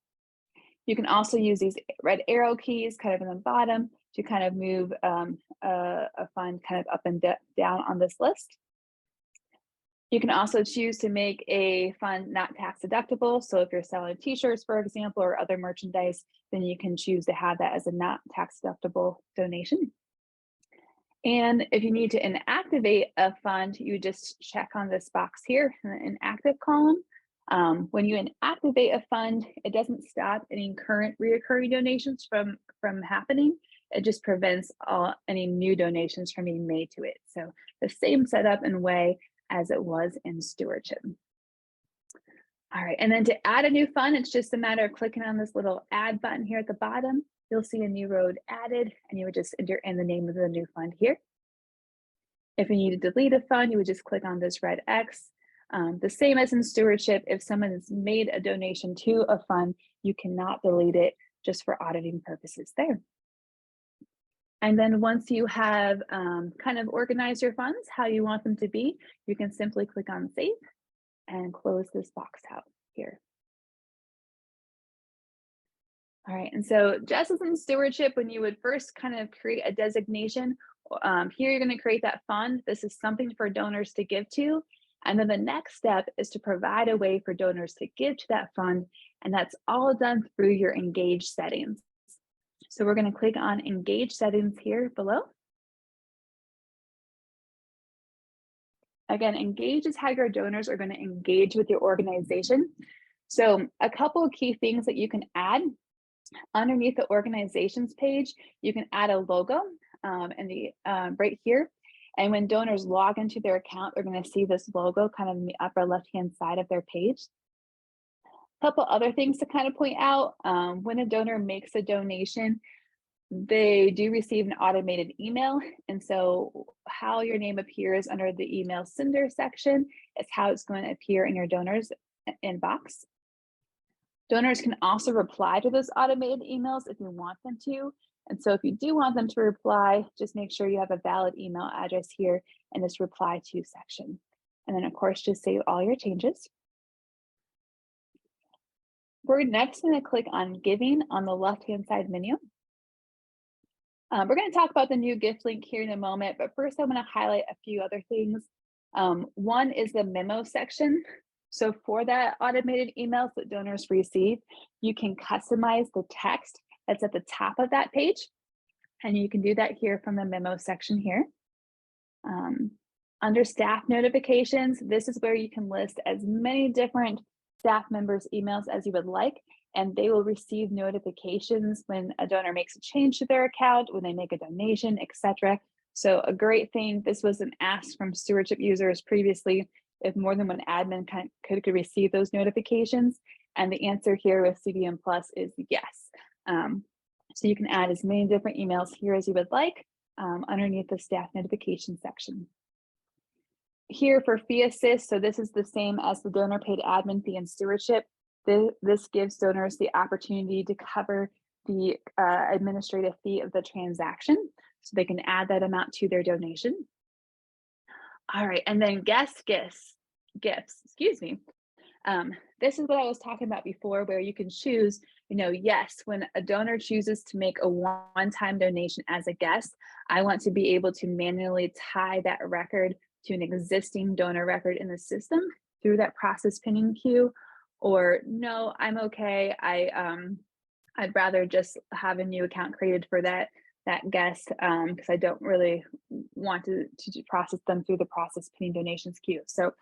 You can also use these red arrow keys kind of in the bottom to kind of move a fund kind of up and down on this list. You can also choose to make a fund not tax deductible. So if you're selling t-shirts, for example, or other merchandise, then you can choose to have that as a not tax deductible donation. And if you need to inactivate a fund, you just check on this box here in the inactive column. When you inactivate a fund, it doesn't stop any current reoccurring donations from happening. It just prevents any new donations from being made to it. So the same setup and way as it was in stewardship. All right, and then to add a new fund, it's just a matter of clicking on this little add button here at the bottom. You'll see a new row added, and you would just enter in the name of the new fund here. If you need to delete a fund, you would just click on this red X. The same as in stewardship, if someone has made a donation to a fund, you cannot delete it just for auditing purposes there. And then once you have kind of organized your funds how you want them to be, you can simply click on save and close this box out here. All right, and so just as in stewardship, when you would first kind of create a designation, here you're going to create that fund. This is something for donors to give to. And then the next step is to provide a way for donors to give to that fund. And that's all done through your engage settings. So we're going to click on engage settings here below. Again, engage is how your donors are going to engage with your organization. So a couple of key things that you can add underneath the organizations page, you can add a logo right here. And when donors log into their account, they're going to see this logo kind of in the upper left-hand side of their page. A couple other things to kind of point out, when a donor makes a donation, they do receive an automated email. And so how your name appears under the email sender section is how it's going to appear in your donors inbox. Donors can also reply to those automated emails if you want them to. And so if you do want them to reply, just make sure you have a valid email address here in this reply to section. And then of course, just save all your changes. We're next going to click on giving on the left-hand side menu. We're going to talk about the new gift link here in a moment, but first I'm going to highlight a few other things. One is the memo section. So for that automated emails that donors receive, you can customize the text that's at the top of that page. And you can do that here from the memo section here. Under staff notifications, this is where you can list as many different staff members' emails as you would like, and they will receive notifications when a donor makes a change to their account, when they make a donation, etc. So a great thing, this was an ask from stewardship users previously, if more than one admin could receive those notifications. And the answer here with CDM Plus is yes. So you can add as many different emails here as you would like underneath the staff notification section. Here for fee assist, so this is the same as the donor paid admin fee and stewardship. This gives donors the opportunity to cover the administrative fee of the transaction, so they can add that amount to their donation. All right, and then guest gifts, excuse me. This is what I was talking about before, where you can choose, yes, when a donor chooses to make a one-time donation as a guest, I want to be able to manually tie that record to an existing donor record in the system through that process pinning queue, or no, I'm okay. I'd rather just have a new account created for that guest because I don't really want to process them through the process pinning donations queue. So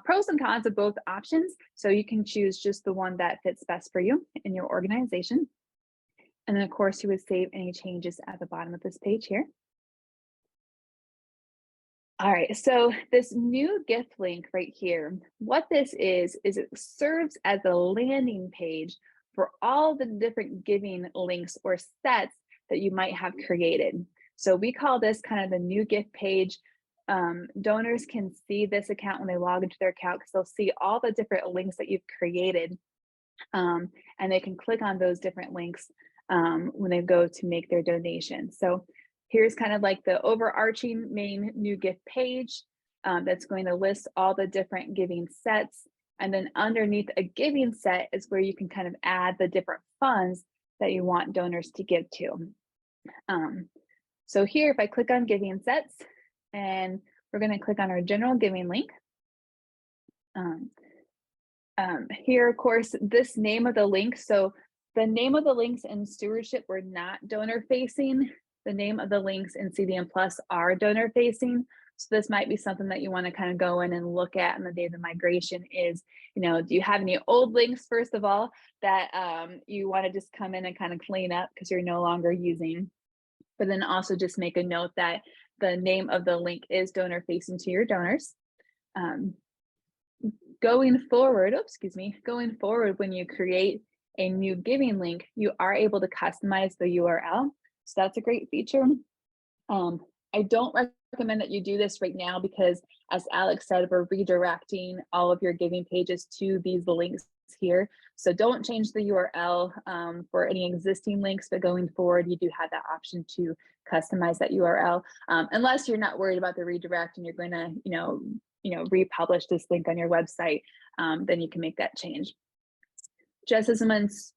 pros and cons of both options. So you can choose just the one that fits best for you in your organization. And then of course you would save any changes at the bottom of this page here. All right, so this new gift link right here, what this is it serves as a landing page for all the different giving links or sets that you might have created. So we call this kind of the new gift page. Donors can see this account when they log into their account because they'll see all the different links that you've created. And they can click on those different links when they go to make their donation. So here's kind of like the overarching main new gift page that's going to list all the different giving sets. And then underneath a giving set is where you can kind of add the different funds that you want donors to give to. So here, if I click on giving sets, and we're going to click on our general giving link. Here, of course, this name of the link. So the name of the links in stewardship were not donor facing. The name of the links in CDM Plus are donor facing. So this might be something that you want to kind of go in and look at on the day of the migration is, do you have any old links, first of all, that you want to just come in and kind of clean up because you're no longer using, but then also just make a note that the name of the link is donor facing to your donors. Going forward, when you create a new giving link, you are able to customize the URL. So that's a great feature. I don't recommend that you do this right now because, as Alex said, we're redirecting all of your giving pages to these links here. So don't change the URL for any existing links, but going forward, you do have that option to customize that URL. Unless you're not worried about the redirect and you're going to, republish this link on your website, then you can make that change. Just as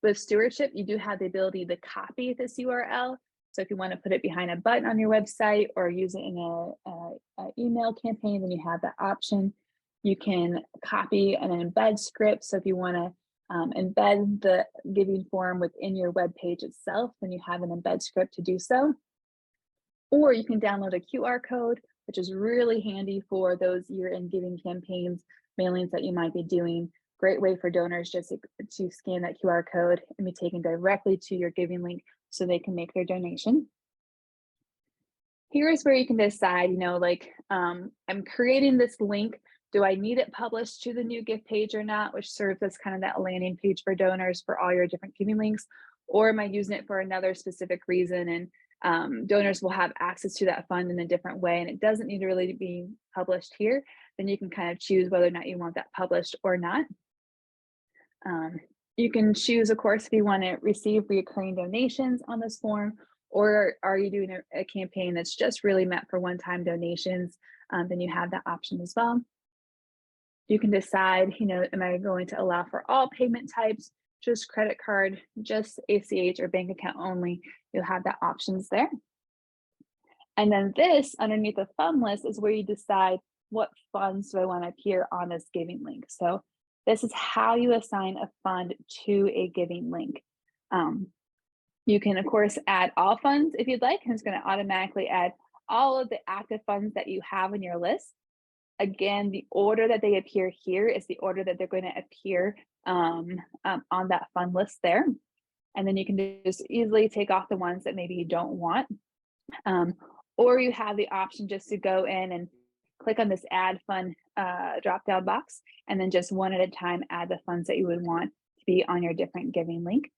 with stewardship, you do have the ability to copy this URL. So if you want to put it behind a button on your website or use it in a email campaign, then you have that option. You can copy and embed scripts. So if you want to embed the giving form within your web page itself, then you have an embed script to do so. Or you can download a QR code, which is really handy for those year-end giving campaigns, mailings that you might be doing. Great way for donors just to scan that QR code and be taken directly to your giving link so they can make their donation. Here's where you can decide, I'm creating this link. Do I need it published to the new gift page or not, which serves as kind of that landing page for donors for all your different giving links? Or am I using it for another specific reason and donors will have access to that fund in a different way and it doesn't need to really be published here? Then you can kind of choose whether or not you want that published or not. You can choose, of course, if you want to receive recurring donations on this form, or are you doing a campaign that's just really meant for one-time donations? Then you have that option as well. You can decide, am I going to allow for all payment types, just credit card, just ACH or bank account only? You'll have that options there. And then this underneath the fund list is where you decide what funds do I want to appear on this giving link. So this is how you assign a fund to a giving link. You can, of course, add all funds if you'd like, and it's going to automatically add all of the active funds that you have in your list. Again, the order that they appear here is the order that they're going to appear on that fund list there. And then you can just easily take off the ones that maybe you don't want. Or you have the option just to go in and click on this add fund drop-down box, and then just one at a time add the funds that you would want to be on your different giving link.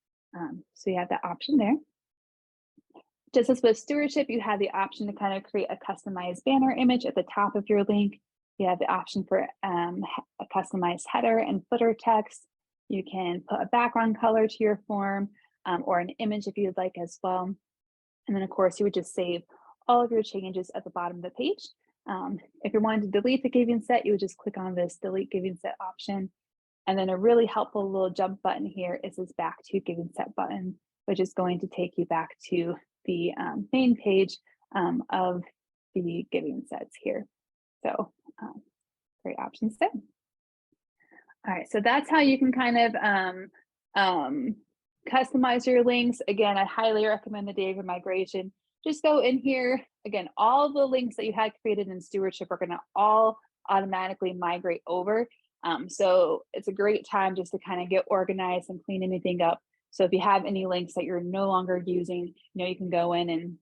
So you have that option there. Just as with stewardship, you have the option to kind of create a customized banner image at the top of your link. You have the option for a customized header and footer text. You can put a background color to your form or an image if you'd like as well. And then, of course, you would just save all of your changes at the bottom of the page. If you're wanting to delete the giving set, you would just click on this delete giving set option. And then a really helpful little jump button here is this back to giving set button, which is going to take you back to the main page of the giving sets here. So great options there. All right, so that's how you can kind of customize your links. Again, I highly recommend the data migration. Just go in here. Again, all the links that you had created in stewardship are going to all automatically migrate over. So it's a great time just to kind of get organized and clean anything up. So if you have any links that you're no longer using, you can go in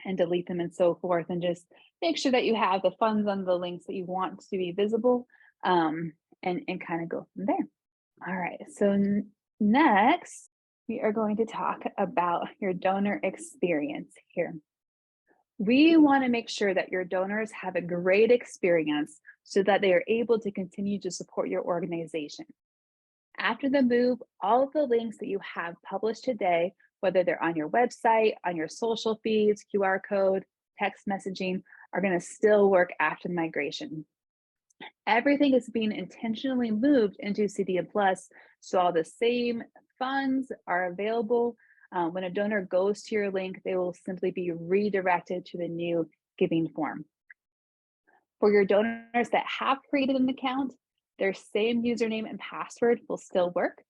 and delete them and so forth, and just make sure that you have the funds on the links that you want to be visible, and kind of go from there. All right, so next we are going to talk about your donor experience here. We want to make sure that your donors have a great experience so that they are able to continue to support your organization. After the move, all of the links that you have published today, whether they're on your website, on your social feeds, QR code, text messaging, are going to still work after the migration. Everything is being intentionally moved into CDM Plus, so all the same funds are available. When a donor goes to your link, they will simply be redirected to the new giving form. For your donors that have created an account, their same username and password will still work.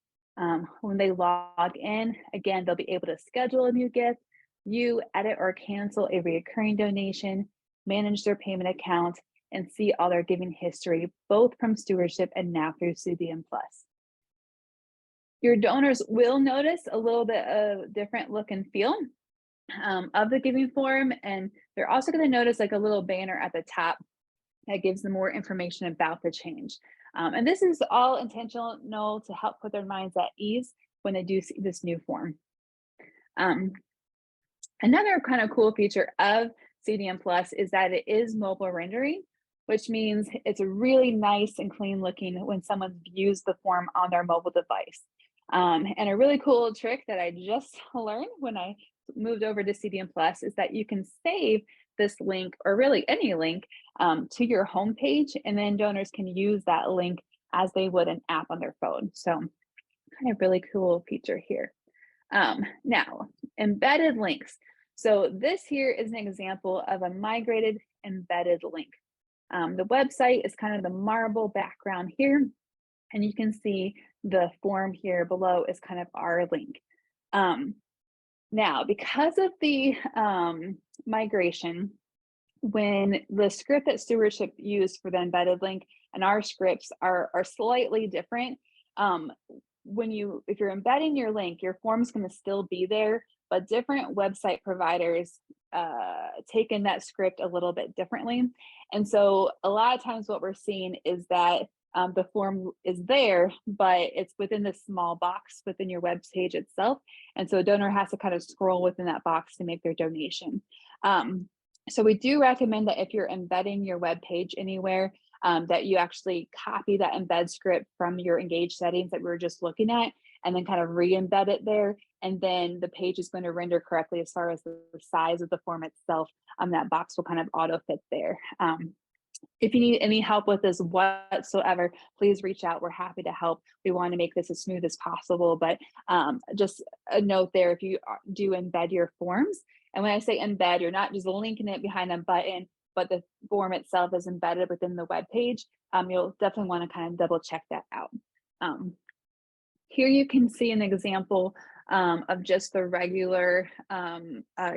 When they log in, again, they'll be able to schedule a new gift, view, edit, or cancel a recurring donation, manage their payment account, and see all their giving history, both from stewardship and now through CDM Plus. Your donors will notice a little bit of different look and feel of the giving form, and they're also going to notice like a little banner at the top that gives them more information about the change. And this is all intentional to help put their minds at ease when they do see this new form. Another kind of cool feature of CDM Plus is that it is mobile rendering, which means it's a really nice and clean looking when someone views the form on their mobile device. And a really cool trick that I just learned when I moved over to CDM Plus is that you can save this link, or really any link, to your homepage, and then donors can use that link as they would an app on their phone. So kind of really cool feature here. Now, embedded links. So this here is an example of a migrated embedded link. The website is kind of the marble background here, and you can see the form here below is kind of our link. Now, because of the migration, when the script that Stewardship used for the embedded link and our scripts are slightly different, if you're embedding your link, your form is going to still be there, but different website providers take in that script a little bit differently. And so a lot of times what we're seeing is that the form is there, but it's within this small box within your web page itself. And so a donor has to kind of scroll within that box to make their donation. So we do recommend that if you're embedding your web page anywhere, that you actually copy that embed script from your engage settings that we were just looking at, and then kind of re-embed it there. And then the page is going to render correctly as far as the size of the form itself. That box will kind of auto fit there. If you need any help with this whatsoever, please reach out. We're happy to help. We want to make this as smooth as possible, but just a note there, if you do embed your forms, and when I say embed, you're not just linking it behind a button, but the form itself is embedded within the web page, you'll definitely want to kind of double check that out. Here you can see an example of just the regular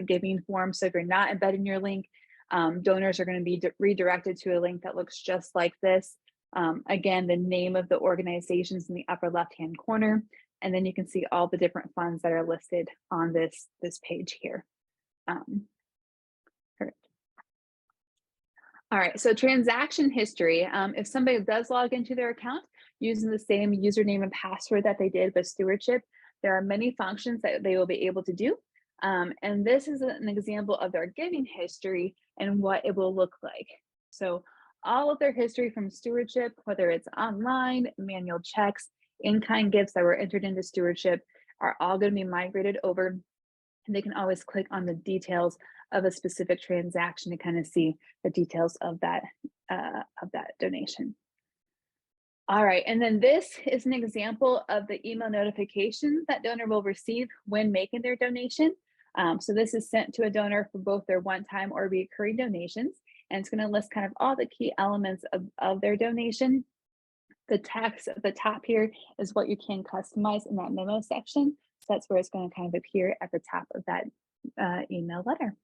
giving form. So if you're not embedding your link, donors are going to be redirected to a link that looks just like this. Again, the name of the organizations in the upper left-hand corner, and then you can see all the different funds that are listed on this page here. Perfect. All right, so transaction history. If somebody does log into their account using the same username and password that they did with Stewardship, there are many functions that they will be able to do. And this is an example of their giving history and what it will look like. So all of their history from Stewardship, whether it's online, manual checks, in-kind gifts that were entered into Stewardship, are all going to be migrated over. And they can always click on the details of a specific transaction to kind of see the details of that donation. All right, and then this is an example of the email notification that donor will receive when making their donation. So this is sent to a donor for both their one-time or recurring donations, and it's going to list kind of all the key elements of their donation. The text at the top here is what you can customize in that memo section. So that's where it's going to kind of appear at the top of that email letter.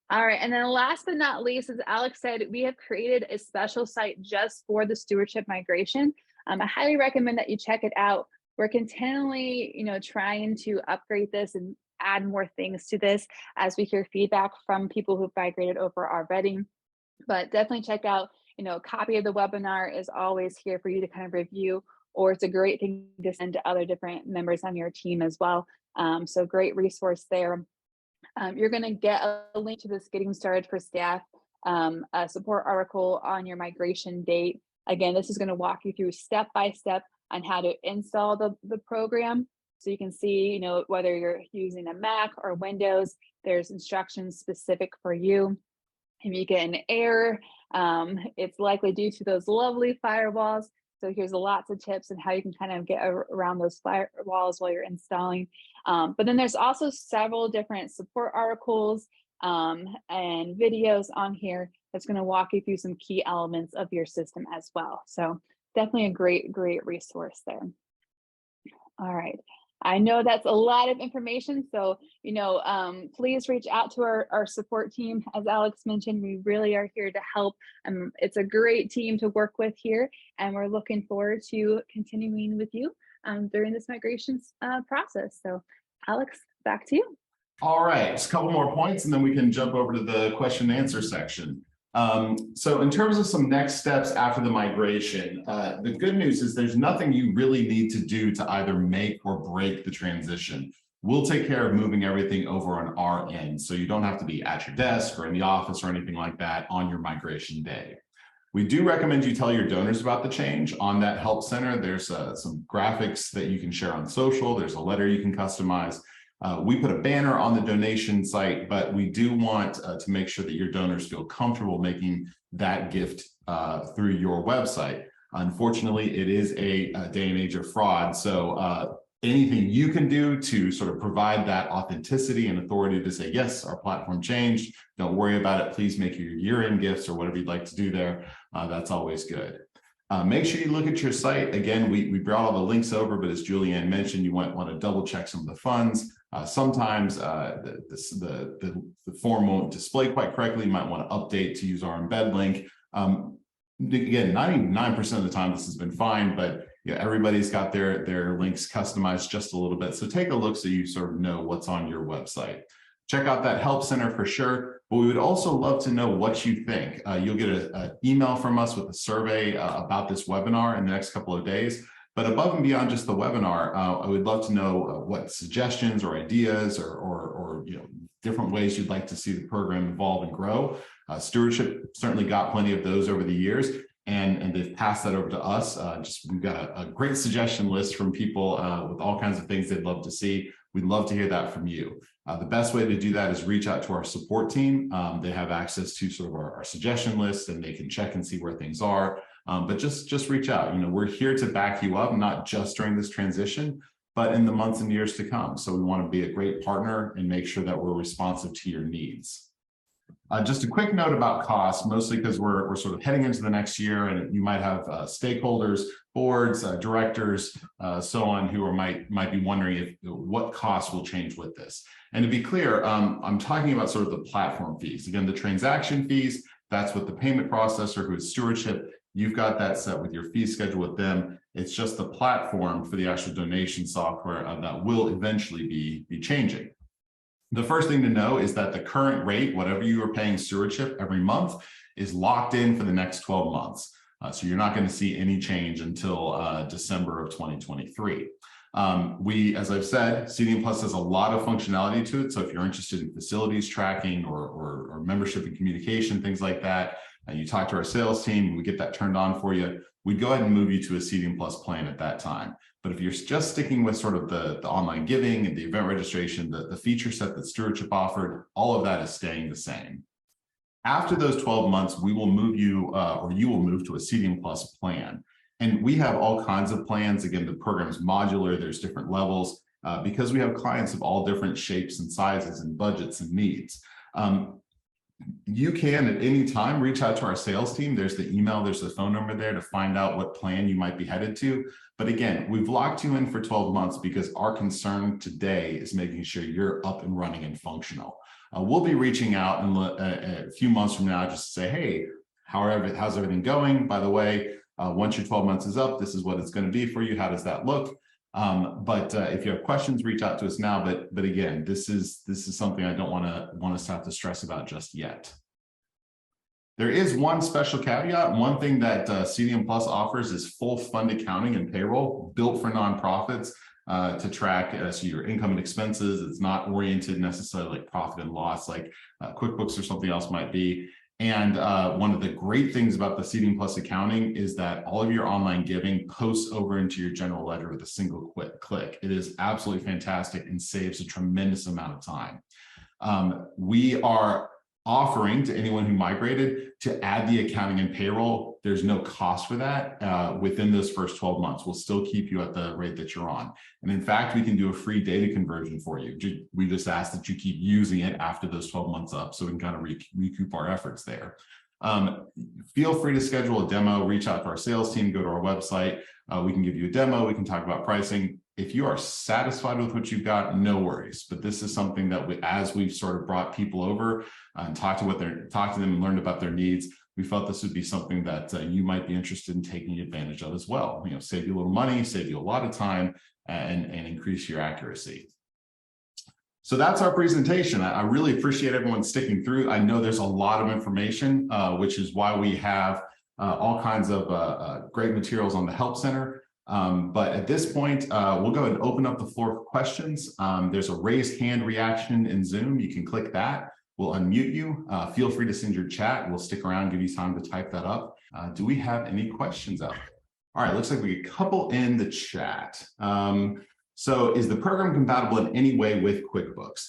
All right, and then last but not least, as Alex said, we have created a special site just for the Stewardship migration. I highly recommend that you check it out. We're continually, trying to upgrade this and add more things to this as we hear feedback from people who've migrated over already. But definitely check out, a copy of the webinar is always here for you to kind of review, or it's a great thing to send to other different members on your team as well. So great resource there. You're going to get a link to this Getting Started for Staff a support article on your migration date. Again, this is going to walk you through step by step on how to install the program. So you can see, whether you're using a Mac or Windows, there's instructions specific for you. If you get an error, it's likely due to those lovely firewalls. So here's lots of tips on how you can kind of get around those firewalls while you're installing. But then there's also several different support articles and videos on here that's going to walk you through some key elements of your system as well. So definitely a great resource there. All right. I know that's a lot of information, so please reach out to our support team. As Alex mentioned, we really are here to help. It's a great team to work with here, and we're looking forward to continuing with you during this migration process. So Alex, back to you. All right, just a couple more points, and then we can jump over to the question and answer section. So in terms of some next steps after the migration, the good news is there's nothing you really need to do to either make or break the transition. We'll take care of moving everything over on our end, so you don't have to be at your desk or in the office or anything like that on your migration day. We do recommend you tell your donors about the change. On that help center, there's some graphics that you can share on social. There's a letter you can customize. We put a banner on the donation site, but we do want to make sure that your donors feel comfortable making that gift through your website. Unfortunately, it is a day and age of fraud. So anything you can do to sort of provide that authenticity and authority to say, yes, our platform changed. Don't worry about it. Please make your year-end gifts or whatever you'd like to do there. That's always good. Make sure you look at your site. Again, we brought all the links over, but as Julianne mentioned, you might want to double check some of the funds. Sometimes the form won't display quite correctly. You might want to update to use our embed link. Again, 99% of the time this has been fine, but everybody's got their links customized just a little bit. So take a look so you sort of know what's on your website. Check out that help center for sure. But we would also love to know what you think. You'll get an email from us with a survey about this webinar in the next couple of days. But above and beyond just the webinar, I would love to know what suggestions or ideas or different ways you'd like to see the program evolve and grow. Stewardship certainly got plenty of those over the years, and they've passed that over to us. We've got a great suggestion list from people with all kinds of things they'd love to see. We'd love to hear that from you. The best way to do that is reach out to our support team. They have access to sort of our suggestion list, and they can check and see where things are. But just reach out. We're here to back you up, not just during this transition, but in the months and years to come. So we want to be a great partner and make sure that we're responsive to your needs. Just a quick note about costs, mostly because we're sort of heading into the next year, and you might have stakeholders, boards, directors, so on, who might be wondering what costs will change with this. And to be clear, I'm talking about sort of the platform fees. Again, the transaction fees, that's with the payment processor, who is Stewardship. You've got that set with your fee schedule with them. It's just the platform for the actual donation software that will eventually be changing. The first thing to know is that the current rate, whatever you are paying Stewardship every month, is locked in for the next 12 months. So you're not going to see any change until December of 2023. As I've said, CDM Plus has a lot of functionality to it. So if you're interested in facilities tracking or membership and communication, things like that, and you talk to our sales team, and we get that turned on for you, we'd go ahead and move you to a CDM Plus plan at that time. But if you're just sticking with sort of the online giving and the event registration, the feature set that Stewardship offered, all of that is staying the same. After those 12 months, we will move you, or you will move to a CDM Plus plan. And we have all kinds of plans. Again, the program is modular. There's different levels because we have clients of all different shapes and sizes and budgets and needs. You can at any time reach out to our sales team. There's the email, there's the phone number there to find out what plan you might be headed to. But again, we've locked you in for 12 months because our concern today is making sure you're up and running and functional. We'll be reaching out in a few months from now just to say, hey, how's everything going? By the way, once your 12 months is up, this is what it's going to be for you. How does that look? But if you have questions, reach out to us now. But again, this is something I don't want us to have to stress about just yet. There is one special caveat. One thing that CDM Plus offers is full fund accounting and payroll built for nonprofits to track so your income and expenses. It's not oriented necessarily like profit and loss like QuickBooks or something else might be. And one of the great things about the CDM Plus accounting is that all of your online giving posts over into your general ledger with a single click. It is absolutely fantastic and saves a tremendous amount of time. We are offering to anyone who migrated to add the accounting and payroll. There's no cost for that within those first 12 months. We'll still keep you at the rate that you're on. And in fact, we can do a free data conversion for you. We just ask that you keep using it after those 12 months up so we can kind of recoup our efforts there. Feel free to schedule a demo, reach out to our sales team, go to our website. We can give you a demo. We can talk about pricing. If you are satisfied with what you've got, no worries. But this is something that as we've sort of brought people over and talked to them and learned about their needs, we felt this would be something that you might be interested in taking advantage of as well. Save you a little money, save you a lot of time, and increase your accuracy. So that's our presentation. I really appreciate everyone sticking through. I know there's a lot of information, which is why we have all kinds of great materials on the Help Center. But at this point, we'll go ahead and open up the floor for questions. There's a raised hand reaction in Zoom. You can click that. We'll unmute you. Feel free to send your chat. We'll stick around, give you time to type that up. Do we have any questions out there? All right, looks like we get a couple in the chat. So is the program compatible in any way with QuickBooks?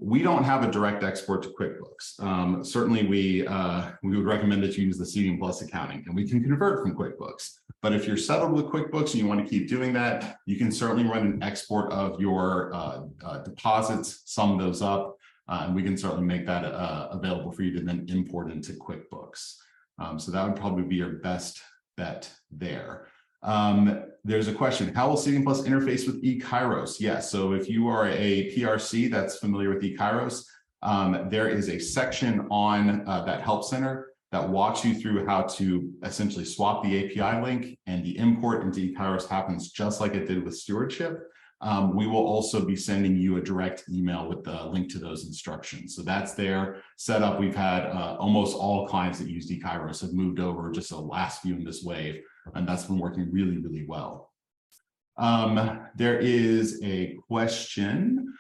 We don't have a direct export to QuickBooks. Certainly, we would recommend that you use the CDM Plus accounting, and we can convert from QuickBooks. But if you're settled with QuickBooks and you want to keep doing that, you can certainly run an export of your deposits, sum those up, and we can certainly make that available for you to then import into QuickBooks. So that would probably be your best bet there. There's a question, how will CDM Plus interface with eKairos? Yes, so if you are a PRC that's familiar with eKairos, there is a section on that Help Center that walks you through how to essentially swap the API link, and the import into eKairos happens just like it did with Stewardship. We will also be sending you a direct email with the link to those instructions. So that's there set up. We've had almost all clients that use eKairos have moved over just the last few in this wave, and that's been working really, really well. There is a question.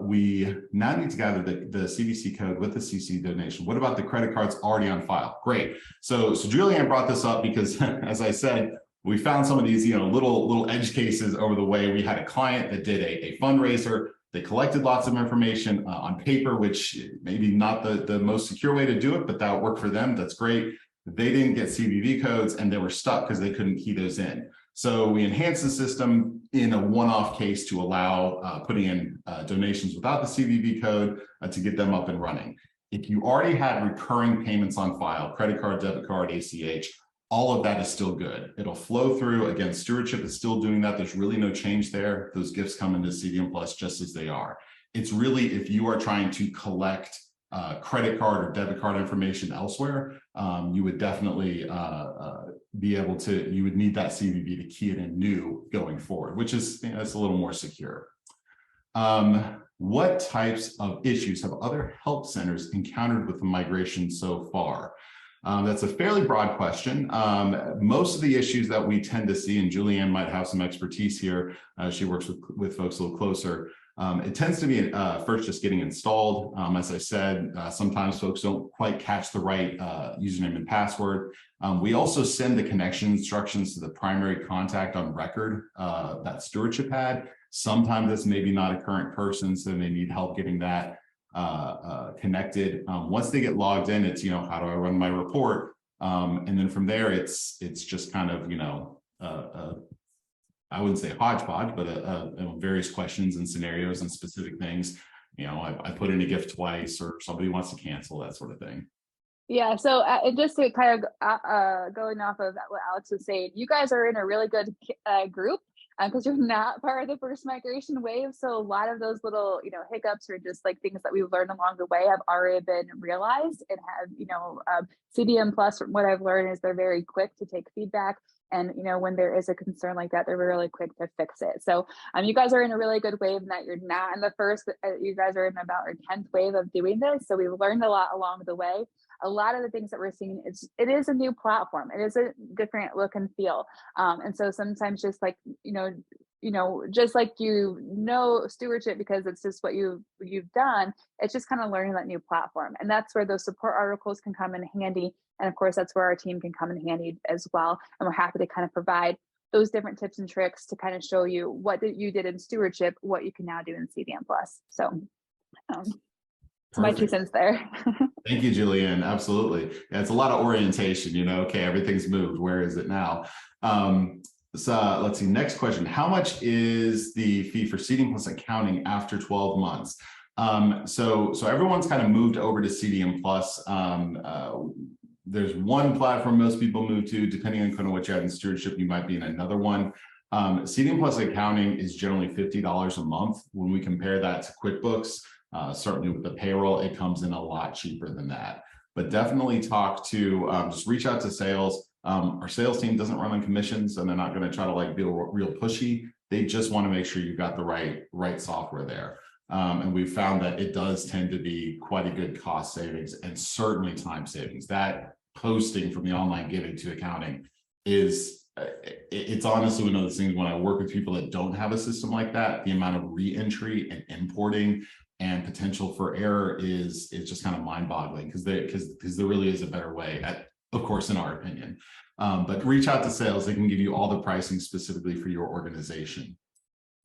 We now need to gather the CVC code with the CC donation. What about the credit cards already on file? Great. So Julianne brought this up because, as I said, we found some of these, little edge cases over the way. We had a client that did a fundraiser. They collected lots of information on paper, which maybe not the most secure way to do it, but that worked for them. That's great. They didn't get CVV codes and they were stuck because they couldn't key those in. So we enhanced the system in a one-off case to allow putting in donations without the CVV code to get them up and running. If you already had recurring payments on file, credit card, debit card, ACH, all of that is still good. It'll flow through. Again, Stewardship is still doing that. There's really no change there. Those gifts come into CDM Plus just as they are. It's really if you are trying to collect credit card or debit card information elsewhere, you would definitely be able to, you would need that CVV to key it in new going forward, which is, it's a little more secure. What types of issues have other help centers encountered with the migration so far? That's a fairly broad question. Most of the issues that we tend to see, and Julianne might have some expertise here, she works with folks a little closer. It tends to be first just getting installed. As I said, sometimes folks don't quite catch the right username and password. We also send the connection instructions to the primary contact on record that Stewardship had. Sometimes it's maybe not a current person, so they need help getting that connected. Once they get logged in, it's, how do I run my report? And then from there, it's just kind of, I wouldn't say hodgepodge, but various questions and scenarios and specific things. I put in a gift twice, or somebody wants to cancel, that sort of thing. Yeah, so just to kind of going off of what Alex was saying, you guys are in a really good group because you're not part of the first migration wave. So a lot of those little, hiccups or just like things that we've learned along the way have already been realized and have, CDM Plus, what I've learned is they're very quick to take feedback. And, when there is a concern like that, they're really quick to fix it. So you guys are in a really good wave in that you're not in the first, you guys are in about our 10th wave of doing this. So we've learned a lot along the way. A lot of the things that we're seeing, it is a new platform. It is a different look and feel. And so sometimes just like, just like Stewardship because it's just what you've done, it's just kind of learning that new platform. And that's where those support articles can come in handy. And of course, that's where our team can come in handy as well. And we're happy to kind of provide those different tips and tricks to kind of show you what you did in Stewardship, what you can now do in CDM Plus. So my 2 cents there. Thank you, Julianne. Absolutely. Yeah, it's a lot of orientation, okay, everything's moved. Where is it now? So let's see, next question. How much is the fee for CDM Plus accounting after 12 months? So everyone's kind of moved over to CDM Plus. There's one platform most people move to, depending on kind of what you have in Stewardship, you might be in another one. CDM Plus accounting is generally $50 a month. When we compare that to QuickBooks, certainly with the payroll, it comes in a lot cheaper than that. But definitely talk to, just reach out to sales. Our sales team doesn't run on commissions, and they're not going to try to be real pushy. They just want to make sure you've got the right software there. And we've found that it does tend to be quite a good cost savings and certainly time savings. That posting from the online giving to accounting it's honestly one of those things when I work with people that don't have a system like that, the amount of re-entry and importing and potential for error is just kind of mind-boggling because there really is a better way, of course, in our opinion. But reach out to sales. They can give you all the pricing specifically for your organization.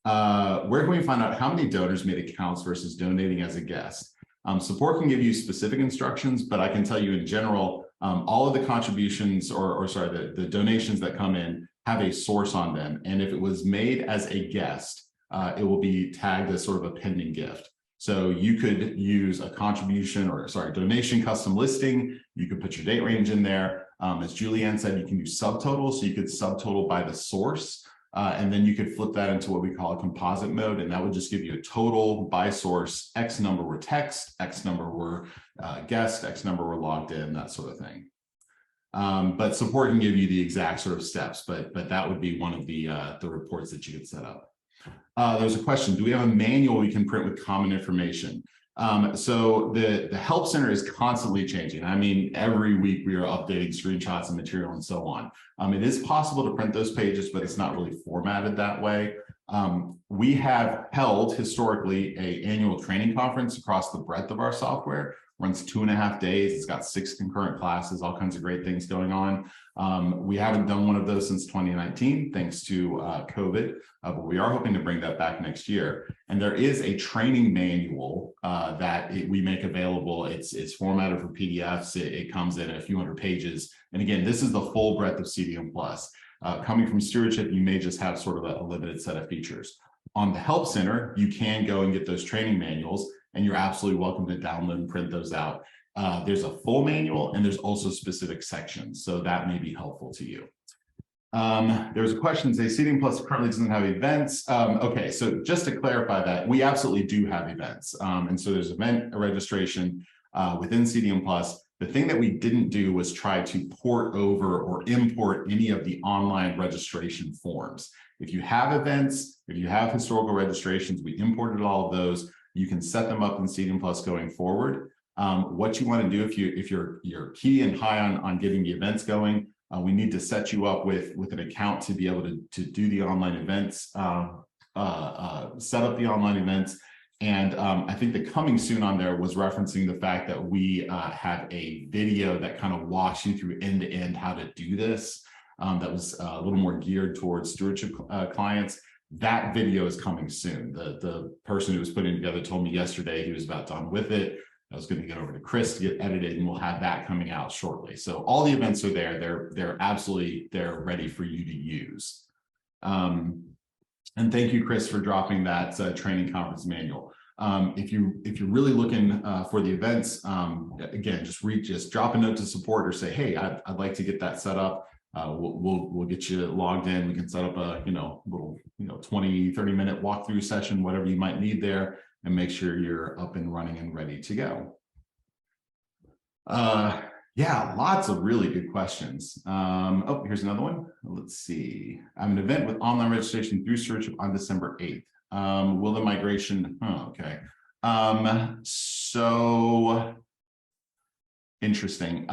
Where can we find out how many donors made accounts versus donating as a guest? Support can give you specific instructions, but I can tell you in general, all of the contributions the donations that come in have a source on them. And if it was made as a guest, it will be tagged as sort of a pending gift. So you could use a donation custom listing. You could put your date range in there. As Julianne said, you can do subtotals. So you could subtotal by the source. And then you could flip that into what we call a composite mode. And that would just give you a total by source. X number were text, X number were guest, X number were logged in, that sort of thing. But support can give you the exact sort of steps, but that would be one of the reports that you could set up. There's a question, do we have a manual we can print with common information? So the Help Center is constantly changing. I mean, every week we are updating screenshots and material and so on. It is possible to print those pages, but it's not really formatted that way. We have held historically an annual training conference across the breadth of our software. Runs 2.5 days. It's got 6 concurrent classes, all kinds of great things going on. We haven't done one of those since 2019, thanks to COVID, but we are hoping to bring that back next year. And there is a training manual we make available. It's formatted for PDFs. It comes in a few hundred pages. And again, this is the full breadth of CDM Plus. Coming from Stewardship, you may just have sort of a limited set of features. On the Help Center, you can go and get those training manuals, and you're absolutely welcome to download and print those out. There's a full manual and there's also specific sections, so that may be helpful to you. There's a question, say CDM Plus currently doesn't have events. Okay, so just to clarify that, we absolutely do have events. And so there's event registration within CDM Plus. The thing that we didn't do was try to port over or import any of the online registration forms. If you have events, if you have historical registrations, we imported all of those. You can set them up in CDM Plus going forward. What you want to do if you're key and high on getting the events going, we need to set you up with an account to be able to do the online events, set up the online events. And I think the coming soon on there was referencing the fact that we have a video that kind of walks you through end to end how to do this. That was a little more geared towards stewardship clients. That video is coming soon. The person who was putting it together told me yesterday he was about done with it. I was going to get over to Chris to get edited, and we'll have that coming out shortly. So all the events are there. They're ready for you to use. And thank you, Chris, for dropping that training conference manual. If you're really looking for the events, again, just drop a note to support or say, hey, I'd like to get that set up. We'll get you logged in. We can set up a little 20-30 minute walkthrough session, whatever you might need there, and make sure you're up and running and ready to go. Yeah, lots of really good questions. Oh, here's another one. Let's see. I have an event with online registration through Stewardship on December 8th. Will the migration? Oh, okay. So interesting.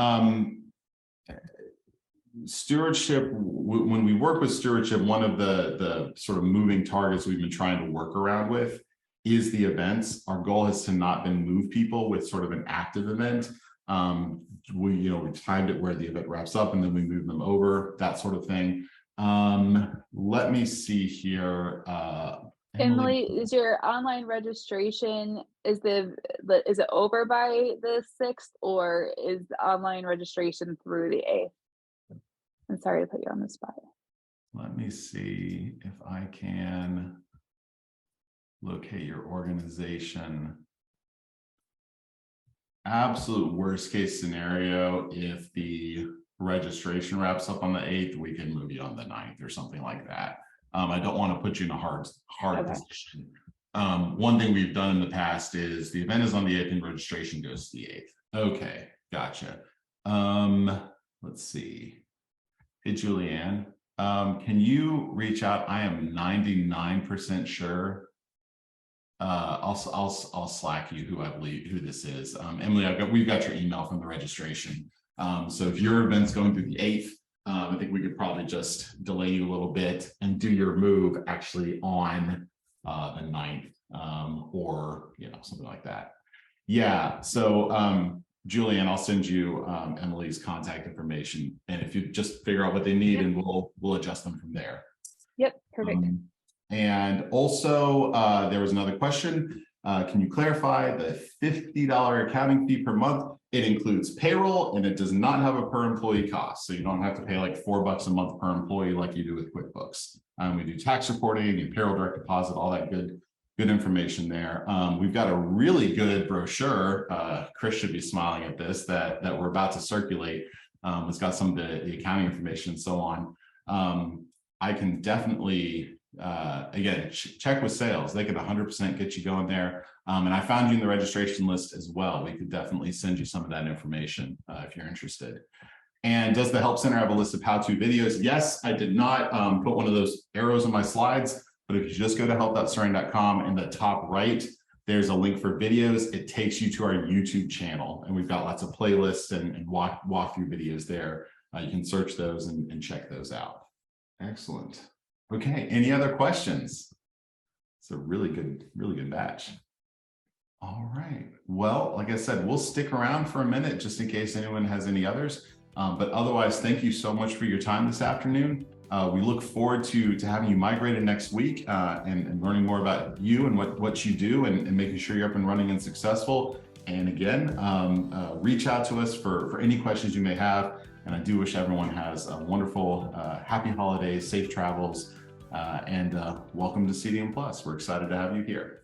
Stewardship, when we work with Stewardship, one of the sort of moving targets we've been trying to work around with is the events. Our goal has to not then move people with sort of an active event. We timed it where the event wraps up and then we move them over, that sort of thing. Let me see here. Emily, is your online registration, is it over by the 6th, or is the online registration through the 8th? I'm sorry to put you on the spot. Let me see if I can locate your organization. Absolute worst case scenario, if the registration wraps up on the 8th, we can move you on the 9th or something like that. I don't want to put you in a hard okay. position. One thing we've done in the past is the event is on the 8th and registration goes to the 8th. Okay, gotcha. Let's see. Hey, Julianne, can you reach out? I am 99% sure. I'll Slack you who this is. Emily, we've got your email from the registration. So if your event's going through the 8th, I think we could probably just delay you a little bit and do your move actually on the 9th, or something like that. Yeah. So Julianne, I'll send you Emily's contact information, and if you just figure out what they need, and we'll adjust them from there. Yep, perfect. And also, there was another question. Can you clarify the $50 accounting fee per month? It includes payroll and it does not have a per employee cost. So you don't have to pay like $4 a month per employee like you do with QuickBooks. We do tax reporting and payroll direct deposit, all that good information there. We've got a really good brochure. Chris should be smiling at this that we're about to circulate. It's got some of the accounting information and so on. I can definitely again, check with sales. They could 100% get you going there. And I found you in the registration list as well. We could definitely send you some of that information if you're interested. And does the Help Center have a list of how-to videos? Yes, I did not put one of those arrows on my slides, but if you just go to help.sorain.com in the top right, there's a link for videos. It takes you to our YouTube channel, and we've got lots of playlists and walkthrough videos there. You can search those and check those out. Excellent. Okay, any other questions? It's a really good batch. All right, well, like I said, we'll stick around for a minute just in case anyone has any others. But otherwise, thank you so much for your time this afternoon. We look forward to having you migrated next week and learning more about you and what you do and making sure you're up and running and successful. And again, reach out to us for any questions you may have. And I do wish everyone has a wonderful, happy holidays, safe travels, and welcome to CDM Plus. We're excited to have you here.